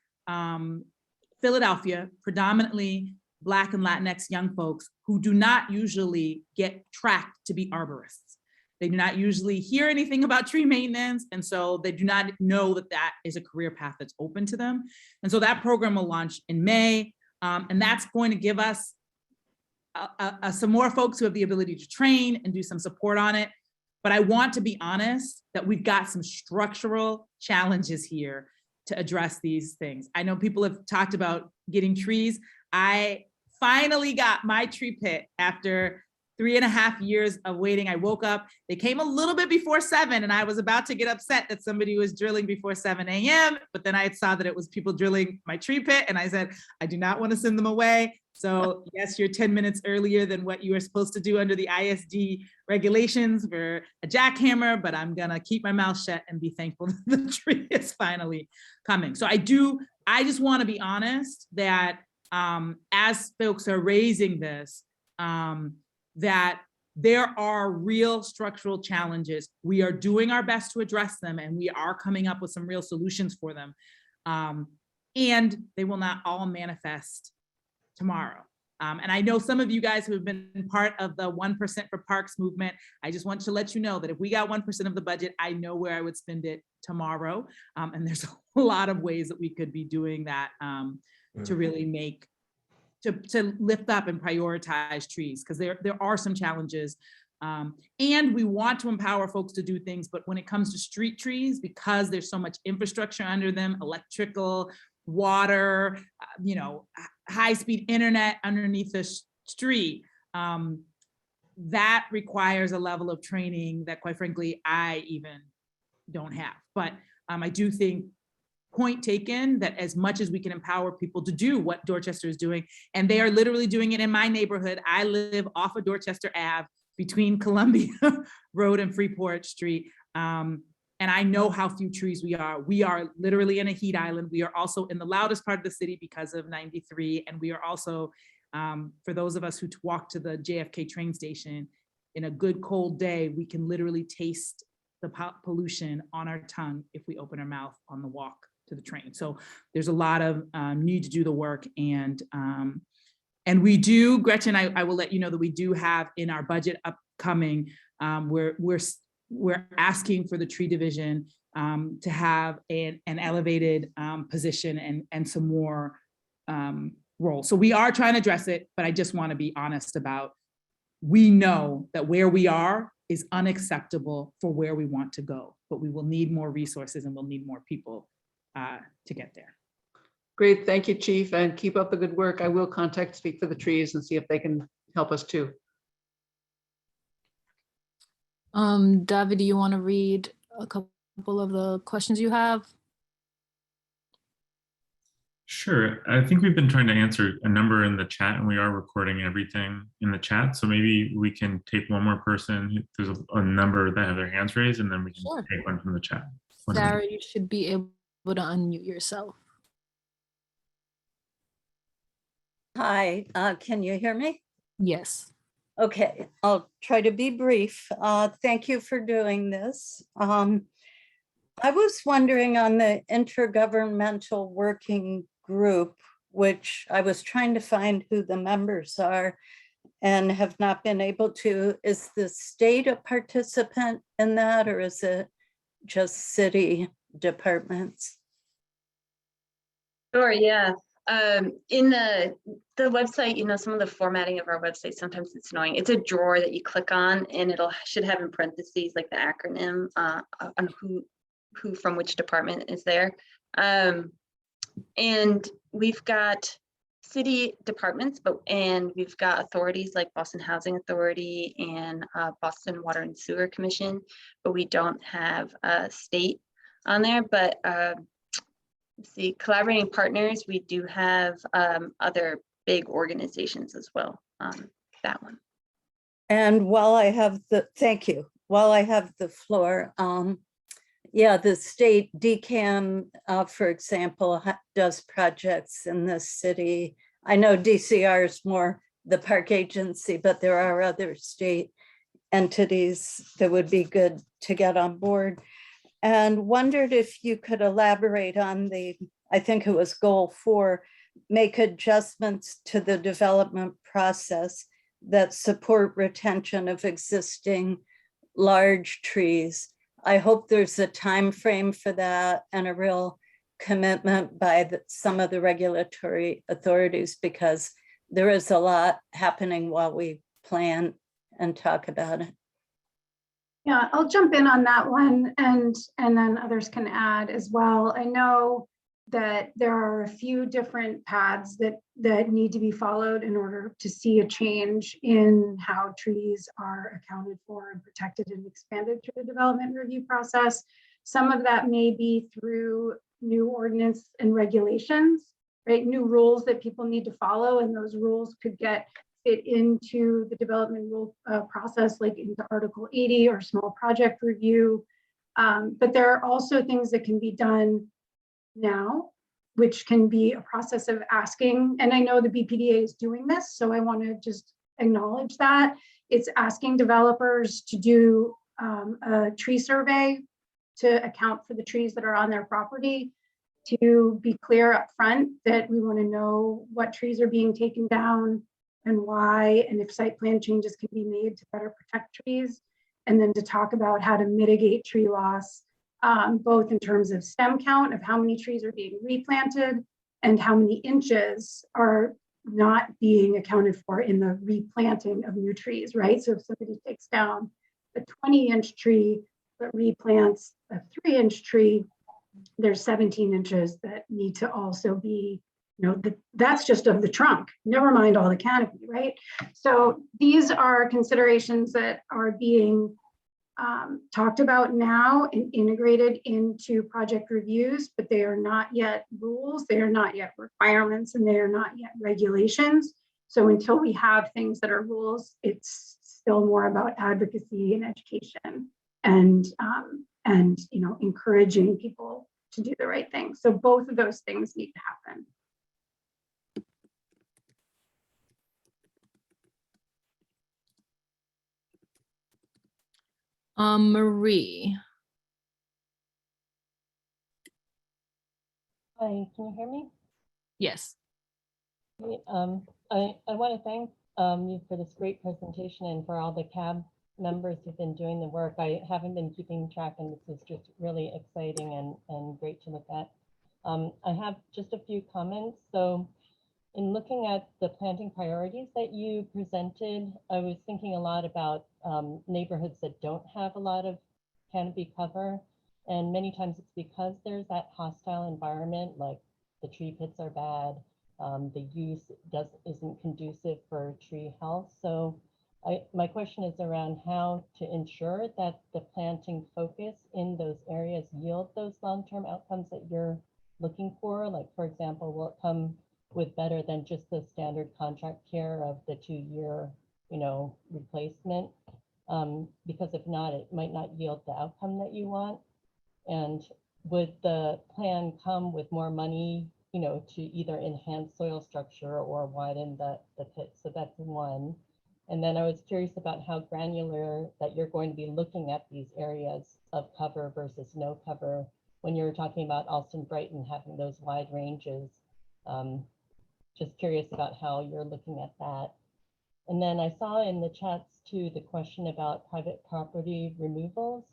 Philadelphia, predominantly Black and Latinx young folks who do not usually get tracked to be arborists. They do not usually hear anything about tree maintenance, and so they do not know that that is a career path that's open to them. And so that program will launch in May, and that's going to give us some more folks who have the ability to train and do some support on it. But I want to be honest that we've got some structural challenges here to address these things. I know people have talked about getting trees. I finally got my tree pit after 3.5 years of waiting. I woke up, they came a little bit before 7, and I was about to get upset that somebody was drilling before 7 a.m. But then I saw that it was people drilling my tree pit, and I said, I do not want to send them away. So yes, you're 10 minutes earlier than what you are supposed to do under the ISD regulations for a jackhammer, but I'm gonna keep my mouth shut and be thankful that the tree is finally coming. So I just want to be honest that as folks are raising this, that there are real structural challenges. We are doing our best to address them, and we are coming up with some real solutions for them. And they will not all manifest tomorrow. And I know some of you guys who have been part of the 1% for Parks movement. I just want to let you know that if we got 1% of the budget, I know where I would spend it tomorrow. And there's a lot of ways that we could be doing that to really make, to lift up and prioritize trees, because there are some challenges. And we want to empower folks to do things, but when it comes to street trees, because there's so much infrastructure under them, electrical, water, high-speed internet underneath the street, that requires a level of training that, quite frankly, I even don't have. But I do think, point taken, that as much as we can empower people to do what Dorchester is doing, and they are literally doing it in my neighborhood. I live off of Dorchester Ave between Columbia Road and Freeport Street. And I know how few trees we are. We are literally in a heat island. We are also in the loudest part of the city because of 93. And we are also, for those of us who walk to the JFK train station, in a good cold day, we can literally taste the pollution on our tongue if we open our mouth on the walk to the train. So there's a lot of need to do the work. And we do, Gretchen, I will let you know that we do have in our budget upcoming, we're asking for the tree division to have an elevated position and some more roles. So we are trying to address it, but I just want to be honest about, we know that where we are is unacceptable for where we want to go, but we will need more resources and we'll need more people to get there. Great, thank you, Chief, and keep up the good work. I will contact Speak for the Trees and see if they can help us too. Davi, do you want to read a couple of the questions you have? Sure. I think we've been trying to answer a number in the chat, and we are recording everything in the chat. So maybe we can take one more person. There's a number that have their hands raised, and then we can Sure. take one from the chat. Sarah, you should be able to unmute yourself. Hi, can you hear me? Yes. Okay, I'll try to be brief. Thank you for doing this. I was wondering on the intergovernmental working group, which I was trying to find who the members are and have not been able to. Is the state a participant in that, or is it just city departments? Sure, yeah. In the website, some of the formatting of our website, sometimes it's annoying. It's a drawer that you click on and should have in parentheses like the acronym on who from which department is there. And we've got city departments, and we've got authorities like Boston Housing Authority and Boston Water and Sewer Commission, but we don't have a state on there. But let's see, collaborating partners, we do have other big organizations as well on that one. And while I have thank you, while I have the floor, yeah, the state DCAM, for example, does projects in this city. I know DCR is more the park agency, but there are other state entities that would be good to get on board. And wondered if you could elaborate on I think it was goal 4, make adjustments to the development process that support retention of existing large trees. I hope there's a time frame for that and a real commitment by some of the regulatory authorities, because there is a lot happening while we plan and talk about it. Yeah, I'll jump in on that one, and then others can add as well. I know that there are a few different paths that need to be followed in order to see a change in how trees are accounted for and protected and expanded through the development review process. Some of that may be through new ordinance and regulations, right? New rules that people need to follow, and those rules could fit into the development rule process, like into Article 80 or small project review. But there are also things that can be done now, which can be a process of asking, and I know the BPDA is doing this, so I want to just acknowledge that. It's asking developers to do a tree survey to account for the trees that are on their property, to be clear up front that we want to know what trees are being taken down and why, and if site plan changes can be made to better protect trees, and then to talk about how to mitigate tree loss, both in terms of stem count of how many trees are being replanted and how many inches are not being accounted for in the replanting of new trees, right? So if somebody takes down a 20-inch tree but replants a 3-inch tree, there's 17 inches that need to also be, that's just of the trunk, never mind all the canopy, right? So these are considerations that are being talked about now and integrated into project reviews, but they are not yet rules, they are not yet requirements, and they are not yet regulations. So until we have things that are rules, it's still more about advocacy and education and encouraging people to do the right thing. So both of those things need to happen. Marie. Hi, can you hear me? Yes. I want to thank you for this great presentation and for all the CAB members who've been doing the work. I haven't been keeping track, and this is just really exciting and great to look at. I have just a few comments. So in looking at the planting priorities that you presented, I was thinking a lot about neighborhoods that don't have a lot of canopy cover. And many times it's because there's that hostile environment, like the tree pits are bad, the use isn't conducive for tree health. So my question is around how to ensure that the planting focus in those areas yield those long-term outcomes that you're looking for. Like, for example, will it come with better than just the standard contract care of the 2-year, replacement? Because if not, it might not yield the outcome that you want. And would the plan come with more money, to either enhance soil structure or widen the pit? So that's one. And then I was curious about how granular that you're going to be looking at these areas of cover versus no cover when you're talking about Alston Brighton having those wide ranges. Just curious about how you're looking at that. And then I saw in the chats too the question about private property removals.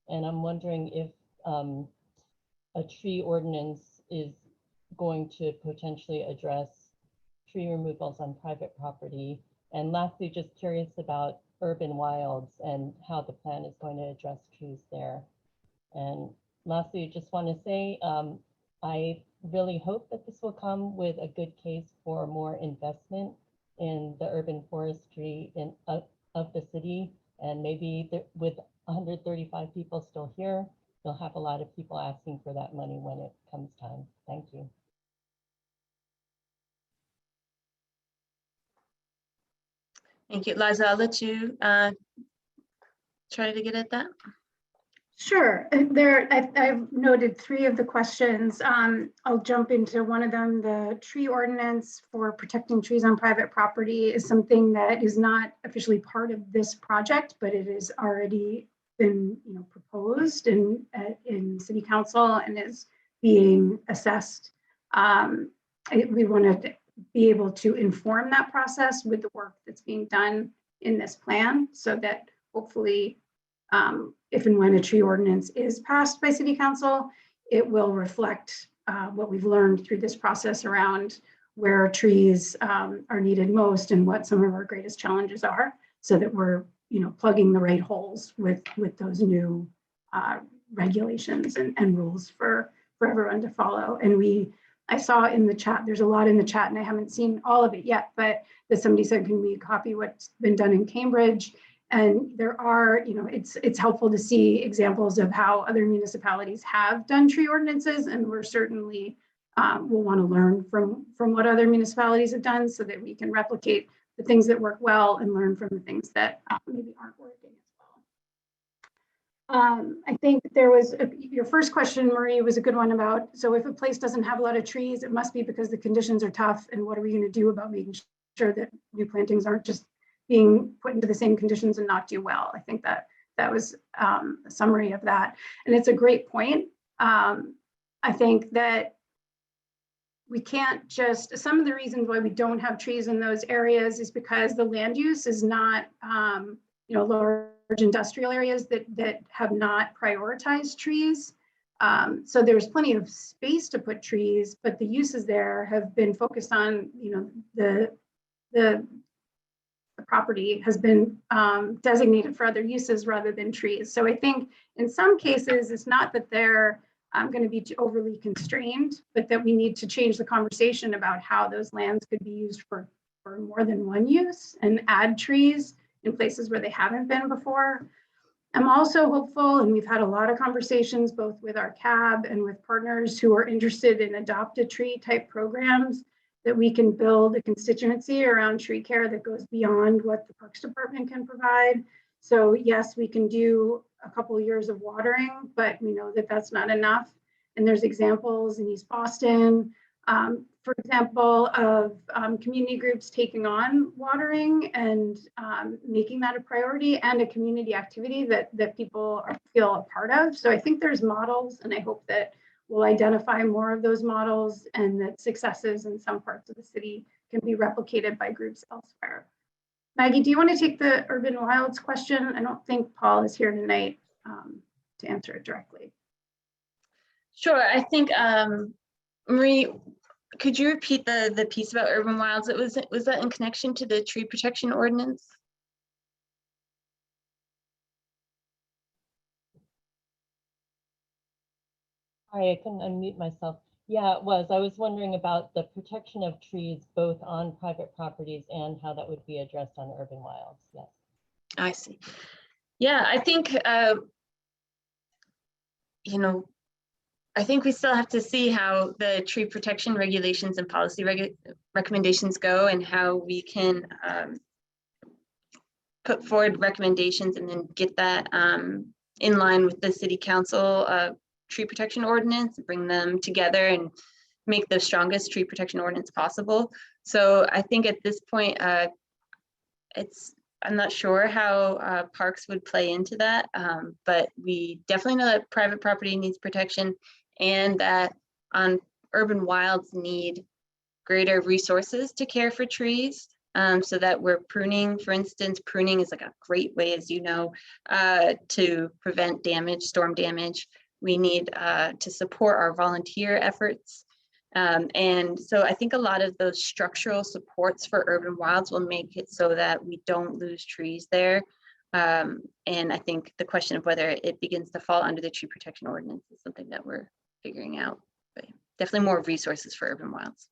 And I'm wondering if a tree ordinance is going to potentially address tree removals on private property. And lastly, just curious about urban wilds and how the plan is going to address trees there. And lastly, just want to say, I really hope that this will come with a good case for more investment in the urban forestry of the city. And maybe with 135 people still here, you'll have a lot of people asking for that money when it comes time. Thank you. Thank you. Liza, I'll let you try to get at that. Sure. I've noted 3 of the questions. I'll jump into one of them. The tree ordinance for protecting trees on private property is something that is not officially part of this project, but it has already been, proposed in city council and is being assessed. We want to be able to inform that process with the work that's being done in this plan, so that hopefully, if and when a tree ordinance is passed by city council, it will reflect what we've learned through this process around where trees are needed most and what some of our greatest challenges are, so that we're plugging the right holes with those new regulations and rules for everyone to follow. And I saw in the chat, there's a lot in the chat and I haven't seen all of it yet, but that somebody said, can we copy what's been done in Cambridge? And there are, it's helpful to see examples of how other municipalities have done tree ordinances, and we're certainly will want to learn from what other municipalities have done, so that we can replicate the things that work well and learn from the things that maybe aren't working as well. I think there was your first question, Marie, was a good one about, so if a place doesn't have a lot of trees, it must be because the conditions are tough, and what are we going to do about making sure that new plantings aren't just being put into the same conditions and not do well. I think that was a summary of that. And it's a great point. I think that we can't just, some of the reasons why we don't have trees in those areas is because the land use is not, large industrial areas that have not prioritized trees. So there's plenty of space to put trees, but the uses there have been focused on, the property has been designated for other uses rather than trees. So I think in some cases, it's not that they're going to be overly constrained, but that we need to change the conversation about how those lands could be used for more than one use and add trees in places where they haven't been before. I'm also hopeful, and we've had a lot of conversations both with our CAB and with partners who are interested in adopt-a-tree type programs, that we can build a constituency around tree care that goes beyond what the Parks Department can provide. So yes, we can do a couple of years of watering, but we know that that's not enough. And there's examples in East Boston, for example, of community groups taking on watering and making that a priority and a community activity that people feel a part of. So I think there's models, and I hope that we'll identify more of those models and that successes in some parts of the city can be replicated by groups elsewhere. Maggie, do you want to take the urban wilds question? I don't think Paul is here tonight to answer it directly. Sure. I think, Marie, could you repeat the piece about urban wilds? Was that in connection to the tree protection ordinance? Sorry, I couldn't unmute myself. Yeah, it was. I was wondering about the protection of trees, both on private properties and how that would be addressed on urban wilds. Yes. I see. Yeah, I think, I think we still have to see how the tree protection regulations and policy recommendations go, and how we can put forward recommendations and then get that in line with the city council tree protection ordinance, bring them together and make the strongest tree protection ordinance possible. So I think at this point, I'm not sure how parks would play into that, but we definitely know that private property needs protection, and that on urban wilds need greater resources to care for trees, so that we're pruning. For instance, pruning is like a great way, as you know, to prevent damage, storm damage. We need to support our volunteer efforts. And so I think a lot of those structural supports for urban wilds will make it so that we don't lose trees there. And I think the question of whether it begins to fall under the tree protection ordinance is something that we're figuring out. But definitely more resources for urban wilds.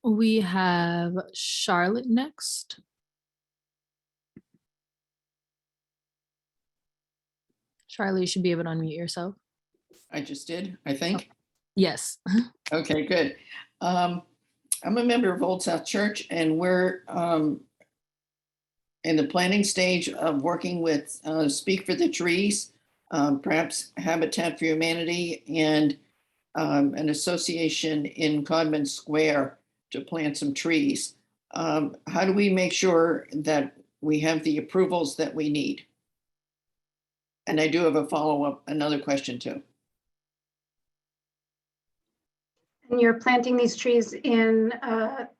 We have Charlotte next. Charlotte, you should be able to unmute yourself. I just did, I think. Yes. Okay, good. I'm a member of Old South Church, and we're in the planning stage of working with Speak for the Trees, perhaps Habitat for Humanity, and an association in Codman Square to plant some trees. How do we make sure that we have the approvals that we need? And I do have a follow-up, another question too. And you're planting these trees in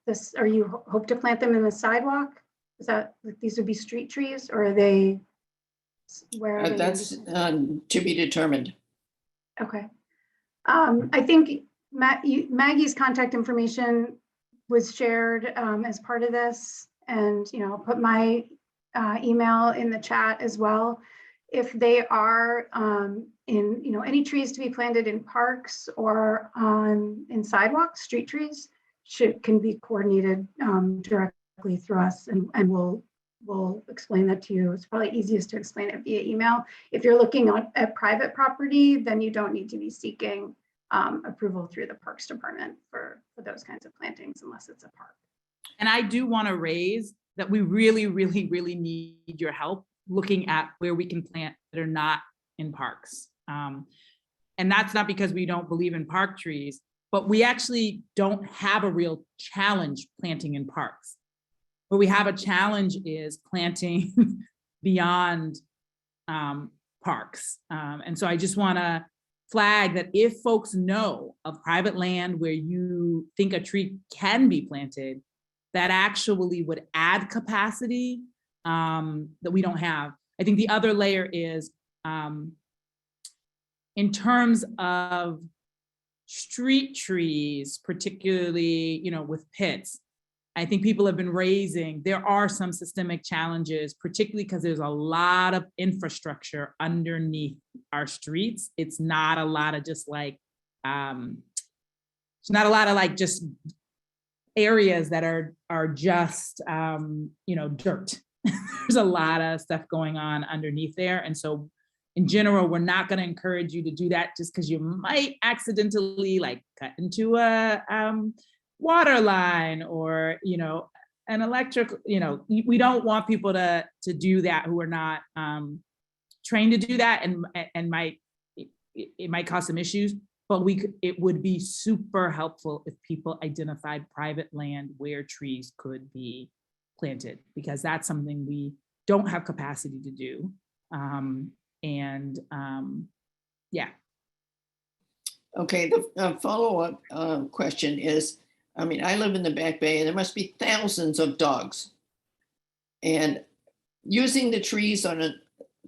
this, or you hope to plant them in the sidewalk? Is that, these would be street trees, or are they, where are they? That's to be determined. Okay. I think Maggie's contact information was shared as part of this, and I'll put my email in the chat as well. If they are in any trees to be planted in parks or in sidewalks, street trees can be coordinated directly through us, and we'll explain that to you. It's probably easiest to explain it via email. If you're looking at private property, then you don't need to be seeking approval through the Parks Department for those kinds of plantings unless it's a park. And I do want to raise that we really, really, really need your help looking at where we can plant that are not in parks. And that's not because we don't believe in park trees, but we actually don't have a real challenge planting in parks. Where we have a challenge is planting beyond parks. And so I just want to flag that if folks know of private land where you think a tree can be planted, that actually would add capacity that we don't have. I think the other layer is in terms of street trees, particularly, with pits. I think people have been raising, there are some systemic challenges, particularly because there's a lot of infrastructure underneath our streets. It's not a lot of just like, it's not a lot of like just areas that are just, dirt. There's a lot of stuff going on underneath there. And so in general, we're not going to encourage you to do that just because you might accidentally like cut into a water line or, an electric, we don't want people to do that who are not trained to do that and it might cause some issues, but it would be super helpful if people identified private land where trees could be planted, because that's something we don't have capacity to do. Yeah. Okay, the follow-up question is, I live in the Back Bay and there must be thousands of dogs. And using the trees on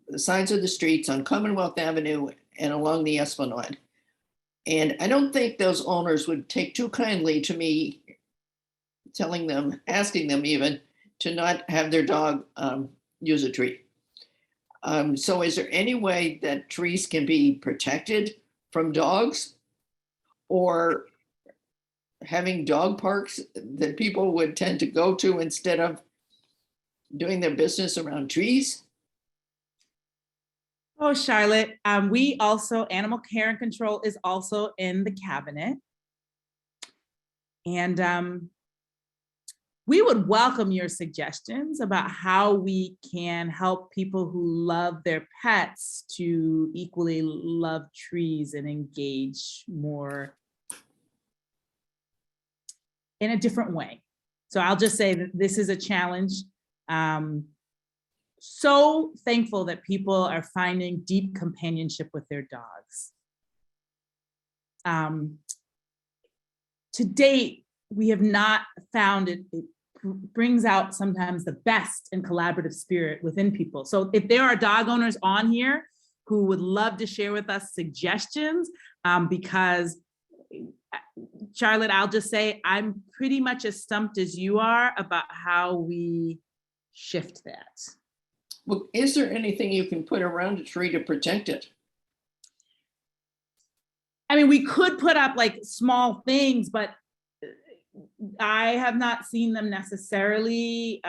the sides of the streets on Commonwealth Avenue and along the Esplanade. And I don't think those owners would take too kindly to me asking them even to not have their dog use a tree. So is there any way that trees can be protected from dogs, or having dog parks that people would tend to go to instead of doing their business around trees? Oh, Charlotte, we also, Animal Care and Control is also in the cabinet. And we would welcome your suggestions about how we can help people who love their pets to equally love trees and engage more in a different way. So I'll just say that this is a challenge. So thankful that people are finding deep companionship with their dogs. To date, we have not found it brings out sometimes the best and collaborative spirit within people. So if there are dog owners on here who would love to share with us suggestions, because Charlotte, I'll just say, I'm pretty much as stumped as you are about how we shift that. Well, is there anything you can put around a tree to protect it? I mean, we could put up like small things, but I have not seen them necessarily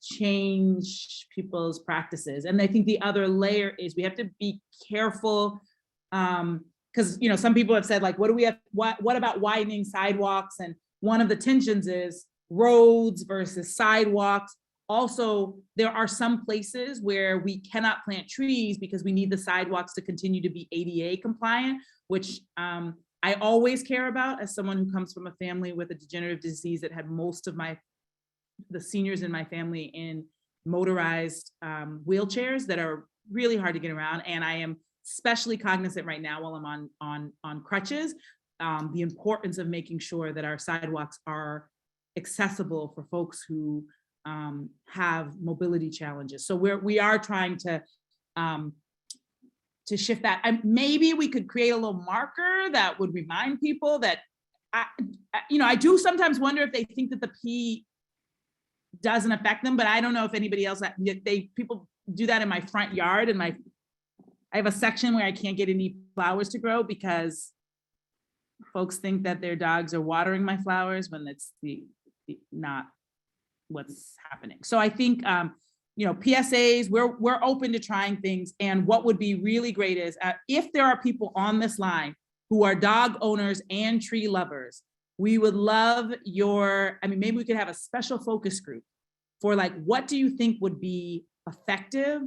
change people's practices. And I think the other layer is we have to be careful, because you know, some people have said like, what do we have? What about widening sidewalks? And one of the tensions is roads versus sidewalks. Also, there are some places where we cannot plant trees because we need the sidewalks to continue to be ADA compliant, which I always care about as someone who comes from a family with a degenerative disease that had most of the seniors in my family in motorized wheelchairs that are really hard to get around. And I am especially cognizant right now while I'm on crutches, the importance of making sure that our sidewalks are accessible for folks who have mobility challenges. So we are trying to shift that. And maybe we could create a little marker that would remind people that, I do sometimes wonder if they think that the P doesn't affect them, but I don't know if anybody else, people do that in my front yard, and I have a section where I can't get any flowers to grow because folks think that their dogs are watering my flowers when it's not what's happening. So I think, PSAs, we're open to trying things. And what would be really great is if there are people on this line who are dog owners and tree lovers, we would love maybe we could have a special focus group for like, what do you think would be effective?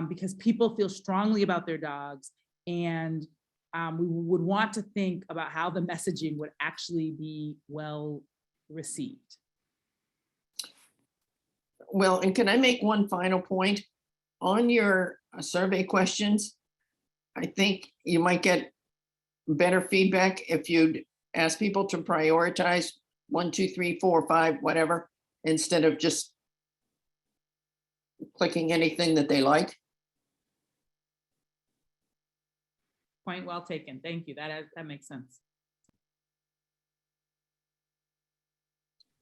Because people feel strongly about their dogs, and we would want to think about how the messaging would actually be well received. Well, and can I make one final point? On your survey questions, I think you might get better feedback if you'd ask people to prioritize 1, 2, 3, 4, 5, whatever, instead of just clicking anything that they like. Point well taken. Thank you. That makes sense.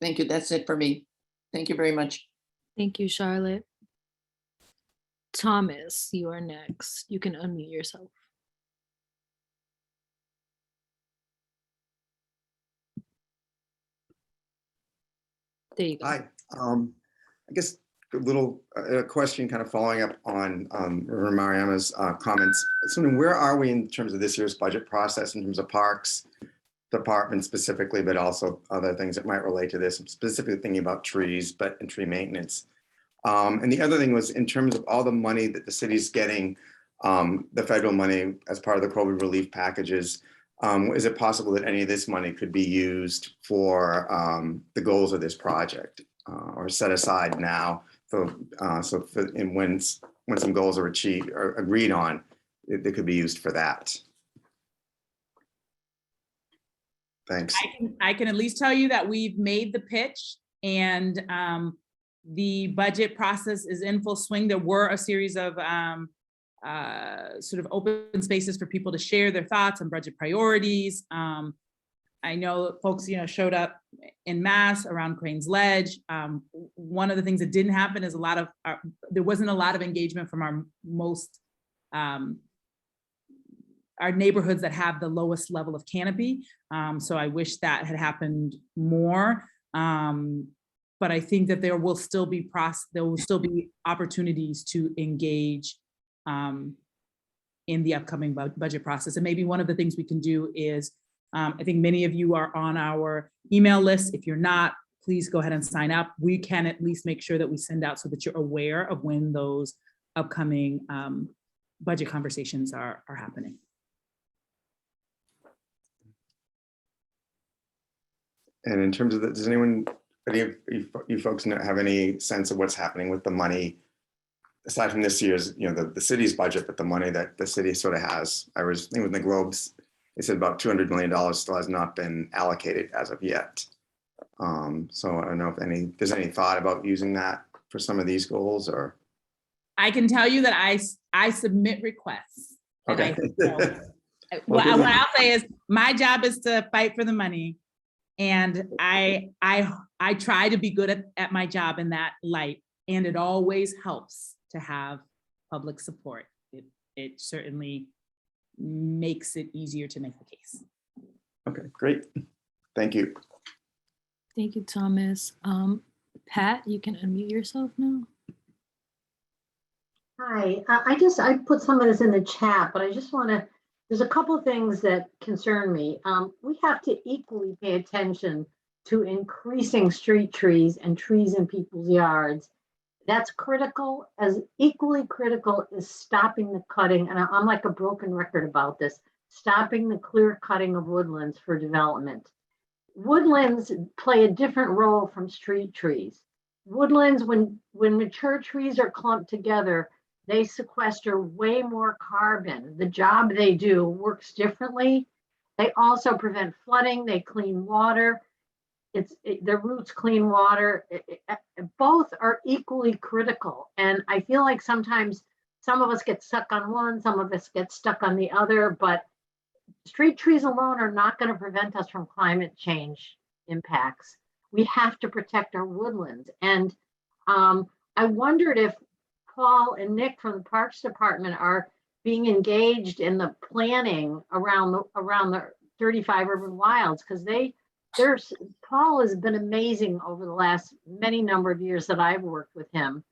Thank you. That's it for me. Thank you very much. Thank you, Charlotte. Thomas, you are next. You can unmute yourself. There you go. Hi. I guess a little question kind of following up on Mariama's comments. So where are we in terms of this year's budget process in terms of parks department specifically, but also other things that might relate to this? I'm specifically thinking about trees, and tree maintenance. And the other thing was in terms of all the money that the city's getting, the federal money as part of the COVID relief packages, is it possible that any of this money could be used for the goals of this project or set aside now? And when some goals are achieved or agreed on, they could be used for that. Thanks. I can at least tell you that we've made the pitch, and the budget process is in full swing. There were a series of sort of open spaces for people to share their thoughts on budget priorities. I know folks, showed up en masse around Cranes Ledge. One of the things that didn't happen is there wasn't a lot of engagement from our most our neighborhoods that have the lowest level of canopy. So I wish that had happened more. But I think that there will still be opportunities to engage in the upcoming budget process. And maybe one of the things we can do is, I think many of you are on our email list. If you're not, please go ahead and sign up. We can at least make sure that we send out so that you're aware of when those upcoming budget conversations are happening. And in terms of does any of you folks have any sense of what's happening with the money, aside from this year's, the city's budget, but the money that the city sort of has? I was thinking with the Globes, they said about $200 million still has not been allocated as of yet. So I don't know if there's any thought about using that for some of these goals, or. I can tell you that I submit requests. Okay. What I'll say is my job is to fight for the money. And I try to be good at my job in that light. And it always helps to have public support. It certainly makes it easier to make the case. Okay, great. Thank you. Thank you, Thomas. Pat, you can unmute yourself now. Hi, I put some of this in the chat, but I just want to, there's a couple of things that concern me. We have to equally pay attention to increasing street trees and trees in people's yards. That's critical, as equally critical as stopping the cutting, and I'm like a broken record about this, stopping the clear cutting of woodlands for development. Woodlands play a different role from street trees. Woodlands, when mature trees are clumped together, they sequester way more carbon. The job they do works differently. They also prevent flooding, they clean water. Their roots clean water. Both are equally critical. And I feel like sometimes some of us get stuck on one, some of us get stuck on the other, but street trees alone are not going to prevent us from climate change impacts. We have to protect our woodlands. And I wondered if Paul and Nick from the Parks Department are being engaged in the planning around the 35 urban wilds, because Paul has been amazing over the last many number of years that I've worked with him.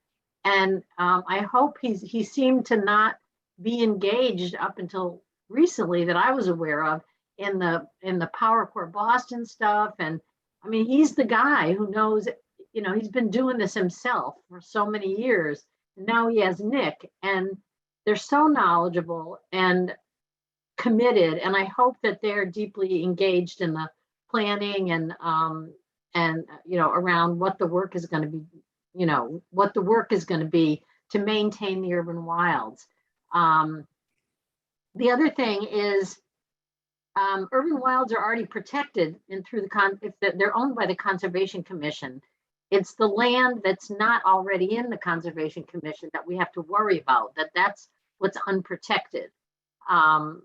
And I hope he seemed to not be engaged up until recently that I was aware of in the Power Core Boston stuff. And I mean, he's the guy who knows, he's been doing this himself for so many years. And now he has Nick, and they're so knowledgeable and committed. And I hope that they're deeply engaged in the planning and around what the work is going to be, what the work is going to be to maintain the urban wilds. The other thing is urban wilds are already protected and through if they're owned by the Conservation Commission. It's the land that's not already in the Conservation Commission that we have to worry about, that's what's unprotected.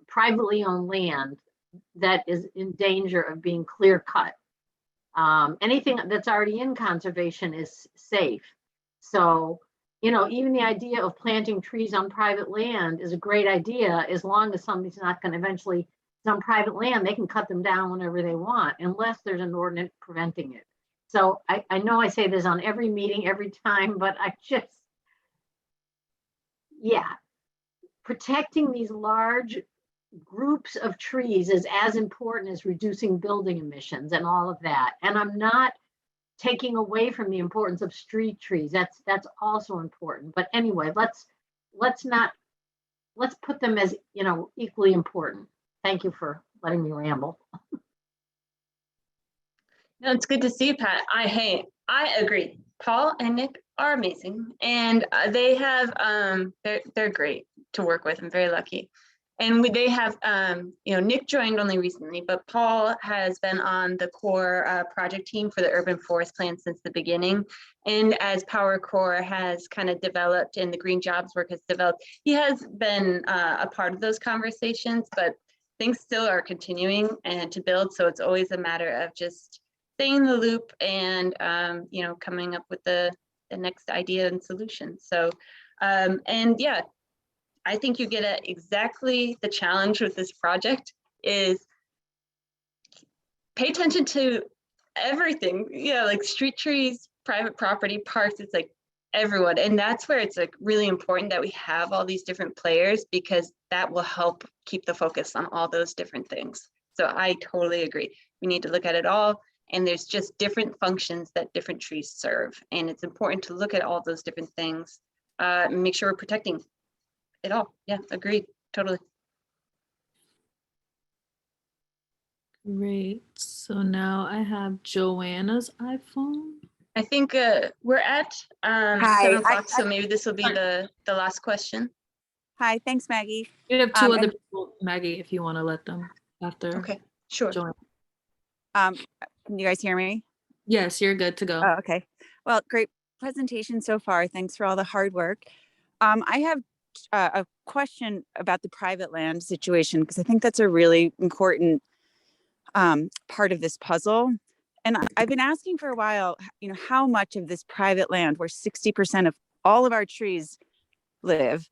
Privately owned land that is in danger of being clear cut. Anything that's already in conservation is safe. So, even the idea of planting trees on private land is a great idea, as long as somebody's not going to eventually, it's on private land, they can cut them down whenever they want, unless there's an ordinance preventing it. So I know I say this on every meeting, every time, but protecting these large groups of trees is as important as reducing building emissions and all of that. And I'm not taking away from the importance of street trees. That's also important. But anyway, let's put them as, equally important. Thank you for letting me ramble. No, it's good to see you, Pat. I agree. Paul and Nick are amazing, and they have they're great to work with. I'm very lucky. And they have, Nick joined only recently, but Paul has been on the core project team for the urban forest plan since the beginning. And as Power Core has kind of developed and the green jobs work has developed, he has been a part of those conversations, but things still are continuing and to build. So it's always a matter of just staying in the loop and, coming up with the next idea and solution. So, I think you get at exactly the challenge with this project is pay attention to everything, like street trees, private property, parks, it's like everyone. And that's where it's like really important that we have all these different players, because that will help keep the focus on all those different things. So I totally agree. We need to look at it all. And there's just different functions that different trees serve. And it's important to look at all those different things, and make sure we're protecting it all. Yeah, agreed, totally. Great. So now I have Joanna's iPhone. I think we're at 7 o'clock, so maybe this will be the last question. Hi, thanks, Maggie. We have two other people, Maggie, if you want to let them after. Okay, sure. Joanna. Can you guys hear me? Yes, you're good to go. Oh, okay. Well, great presentation so far. Thanks for all the hard work. I have a question about the private land situation, because I think that's a really important part of this puzzle. And I've been asking for a while, how much of this private land, where 60% of all of our trees live,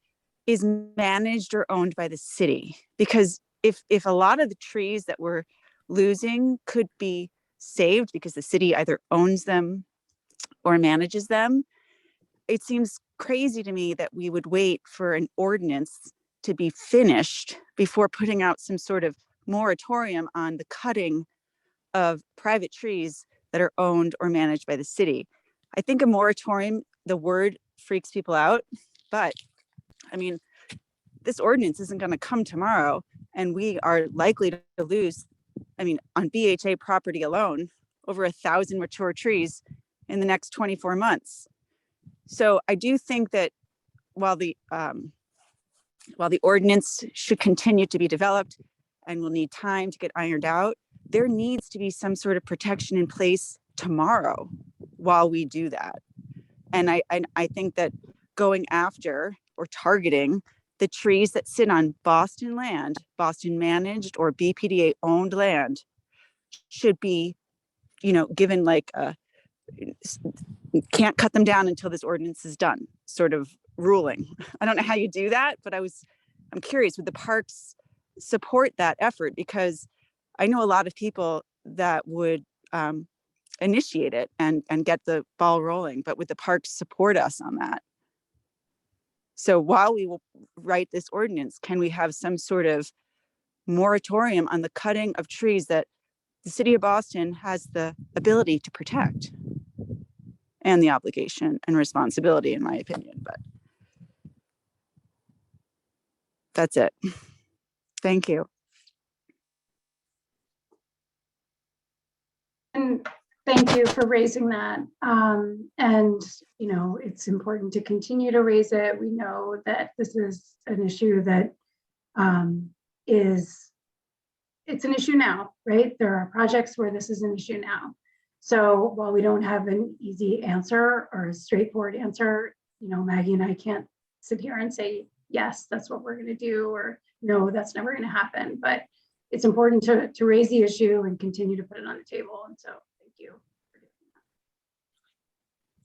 is managed or owned by the city? Because if a lot of the trees that we're losing could be saved because the city either owns them or manages them, it seems crazy to me that we would wait for an ordinance to be finished before putting out some sort of moratorium on the cutting of private trees that are owned or managed by the city. I think a moratorium, the word freaks people out, but I mean, this ordinance isn't going to come tomorrow, and we are likely to lose, on BHA property alone, over 1,000 mature trees in the next 24 months. So I do think that while the ordinance should continue to be developed and will need time to get ironed out, there needs to be some sort of protection in place tomorrow while we do that. And I think that going after or targeting the trees that sit on Boston land, Boston managed or BPDA owned land, should be, given like can't cut them down until this ordinance is done sort of ruling. I don't know how you do that, but I'm curious, would the parks support that effort? Because I know a lot of people that would initiate it and get the ball rolling, but would the parks support us on that? So while we will write this ordinance, can we have some sort of moratorium on the cutting of trees that the city of Boston has the ability to protect and the obligation and responsibility, in my opinion? But that's it. Thank you. And thank you for raising that. And, it's important to continue to raise it. We know that this is an issue that it's an issue now, right? There are projects where this is an issue now. So while we don't have an easy answer or a straightforward answer, Maggie and I can't sit here and say, yes, that's what we're going to do, or no, that's never going to happen. But it's important to raise the issue and continue to put it on the table. And so thank you.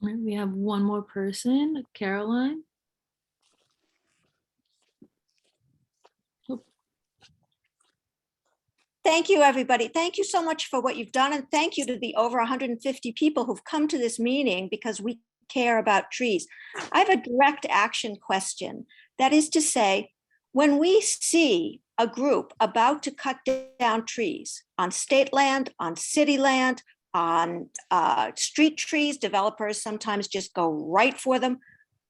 All right, we have one more person, Caroline. Thank you, everybody. Thank you so much for what you've done. And thank you to the over 150 people who've come to this meeting because we care about trees. I have a direct action question. That is to say, when we see a group about to cut down trees on state land, on city land, on street trees, developers sometimes just go right for them.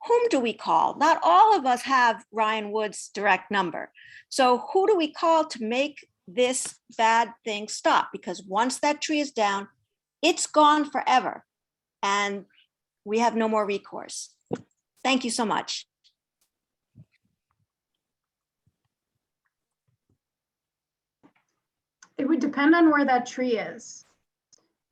Whom do we call? Not all of us have Ryan Wood's direct number. So who do we call to make this bad thing stop? Because once that tree is down, it's gone forever and we have no more recourse. Thank you so much. It would depend on where that tree is.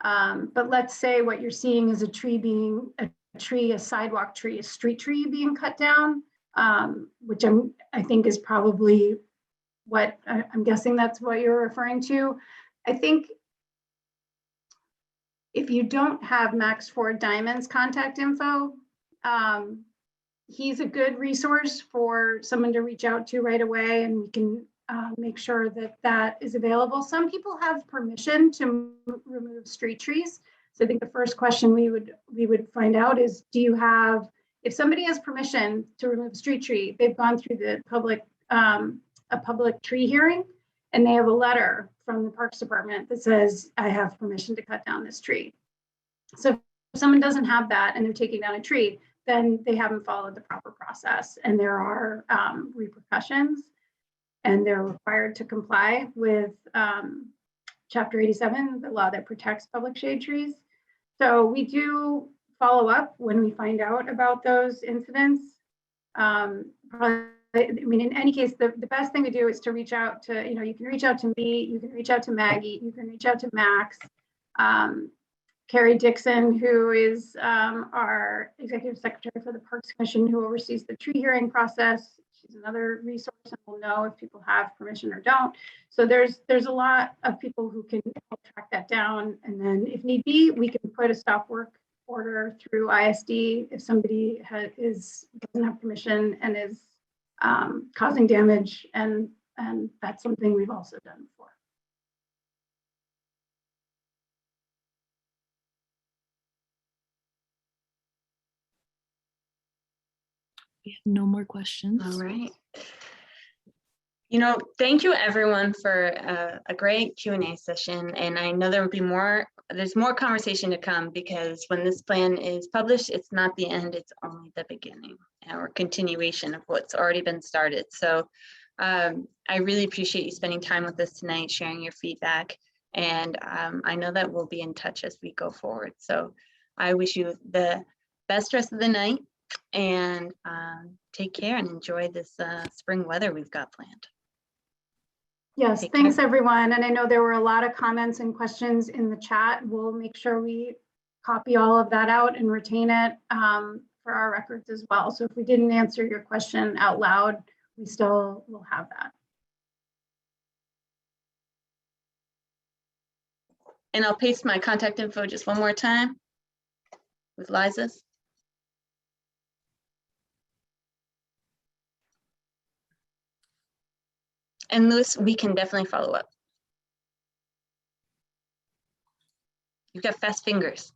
But let's say what you're seeing is a sidewalk tree, a street tree being cut down, which I think is probably what I'm guessing that's what you're referring to. I think if you don't have Max Ford Diamond's contact info, he's a good resource for someone to reach out to right away, and we can make sure that that is available. Some people have permission to remove street trees. So I think the first question we would find out is, if somebody has permission to remove a street tree, they've gone through the a public tree hearing, and they have a letter from the Parks Department that says, I have permission to cut down this tree. So if someone doesn't have that and they're taking down a tree, then they haven't followed the proper process, and there are repercussions, and they're required to comply with Chapter 87, the law that protects public shade trees. So we do follow up when we find out about those incidents. In any case, the best thing to do is to reach out to, you can reach out to me, you can reach out to Maggie, you can reach out to Max. Carrie Dixon, who is our executive secretary for the Parks Commission, who oversees the tree hearing process. is another resource, and we'll know if people have permission or don't. So there's a lot of people who can help track that down. And then if need be, we can put a stop work order through ISD if somebody doesn't have permission and is causing damage. And that's something we've also done before. We have no more questions. All right. Thank you everyone for a great Q&A session. And I know there will be there's more conversation to come, because when this plan is published, it's not the end, it's only the beginning or continuation of what's already been started. So I really appreciate you spending time with us tonight, sharing your feedback. And I know that we'll be in touch as we go forward. So I wish you the best rest of the night, and take care and enjoy this spring weather we've got planned. Yes, Take thanks care. everyone. And I know there were a lot of comments and questions in the chat. We'll make sure we copy all of that out and retain it for our records as well. So if we didn't answer your question out loud, we still will have that. And I'll paste my contact info just one more time with Liza's. And Louis, we can definitely follow up. You've got fast fingers.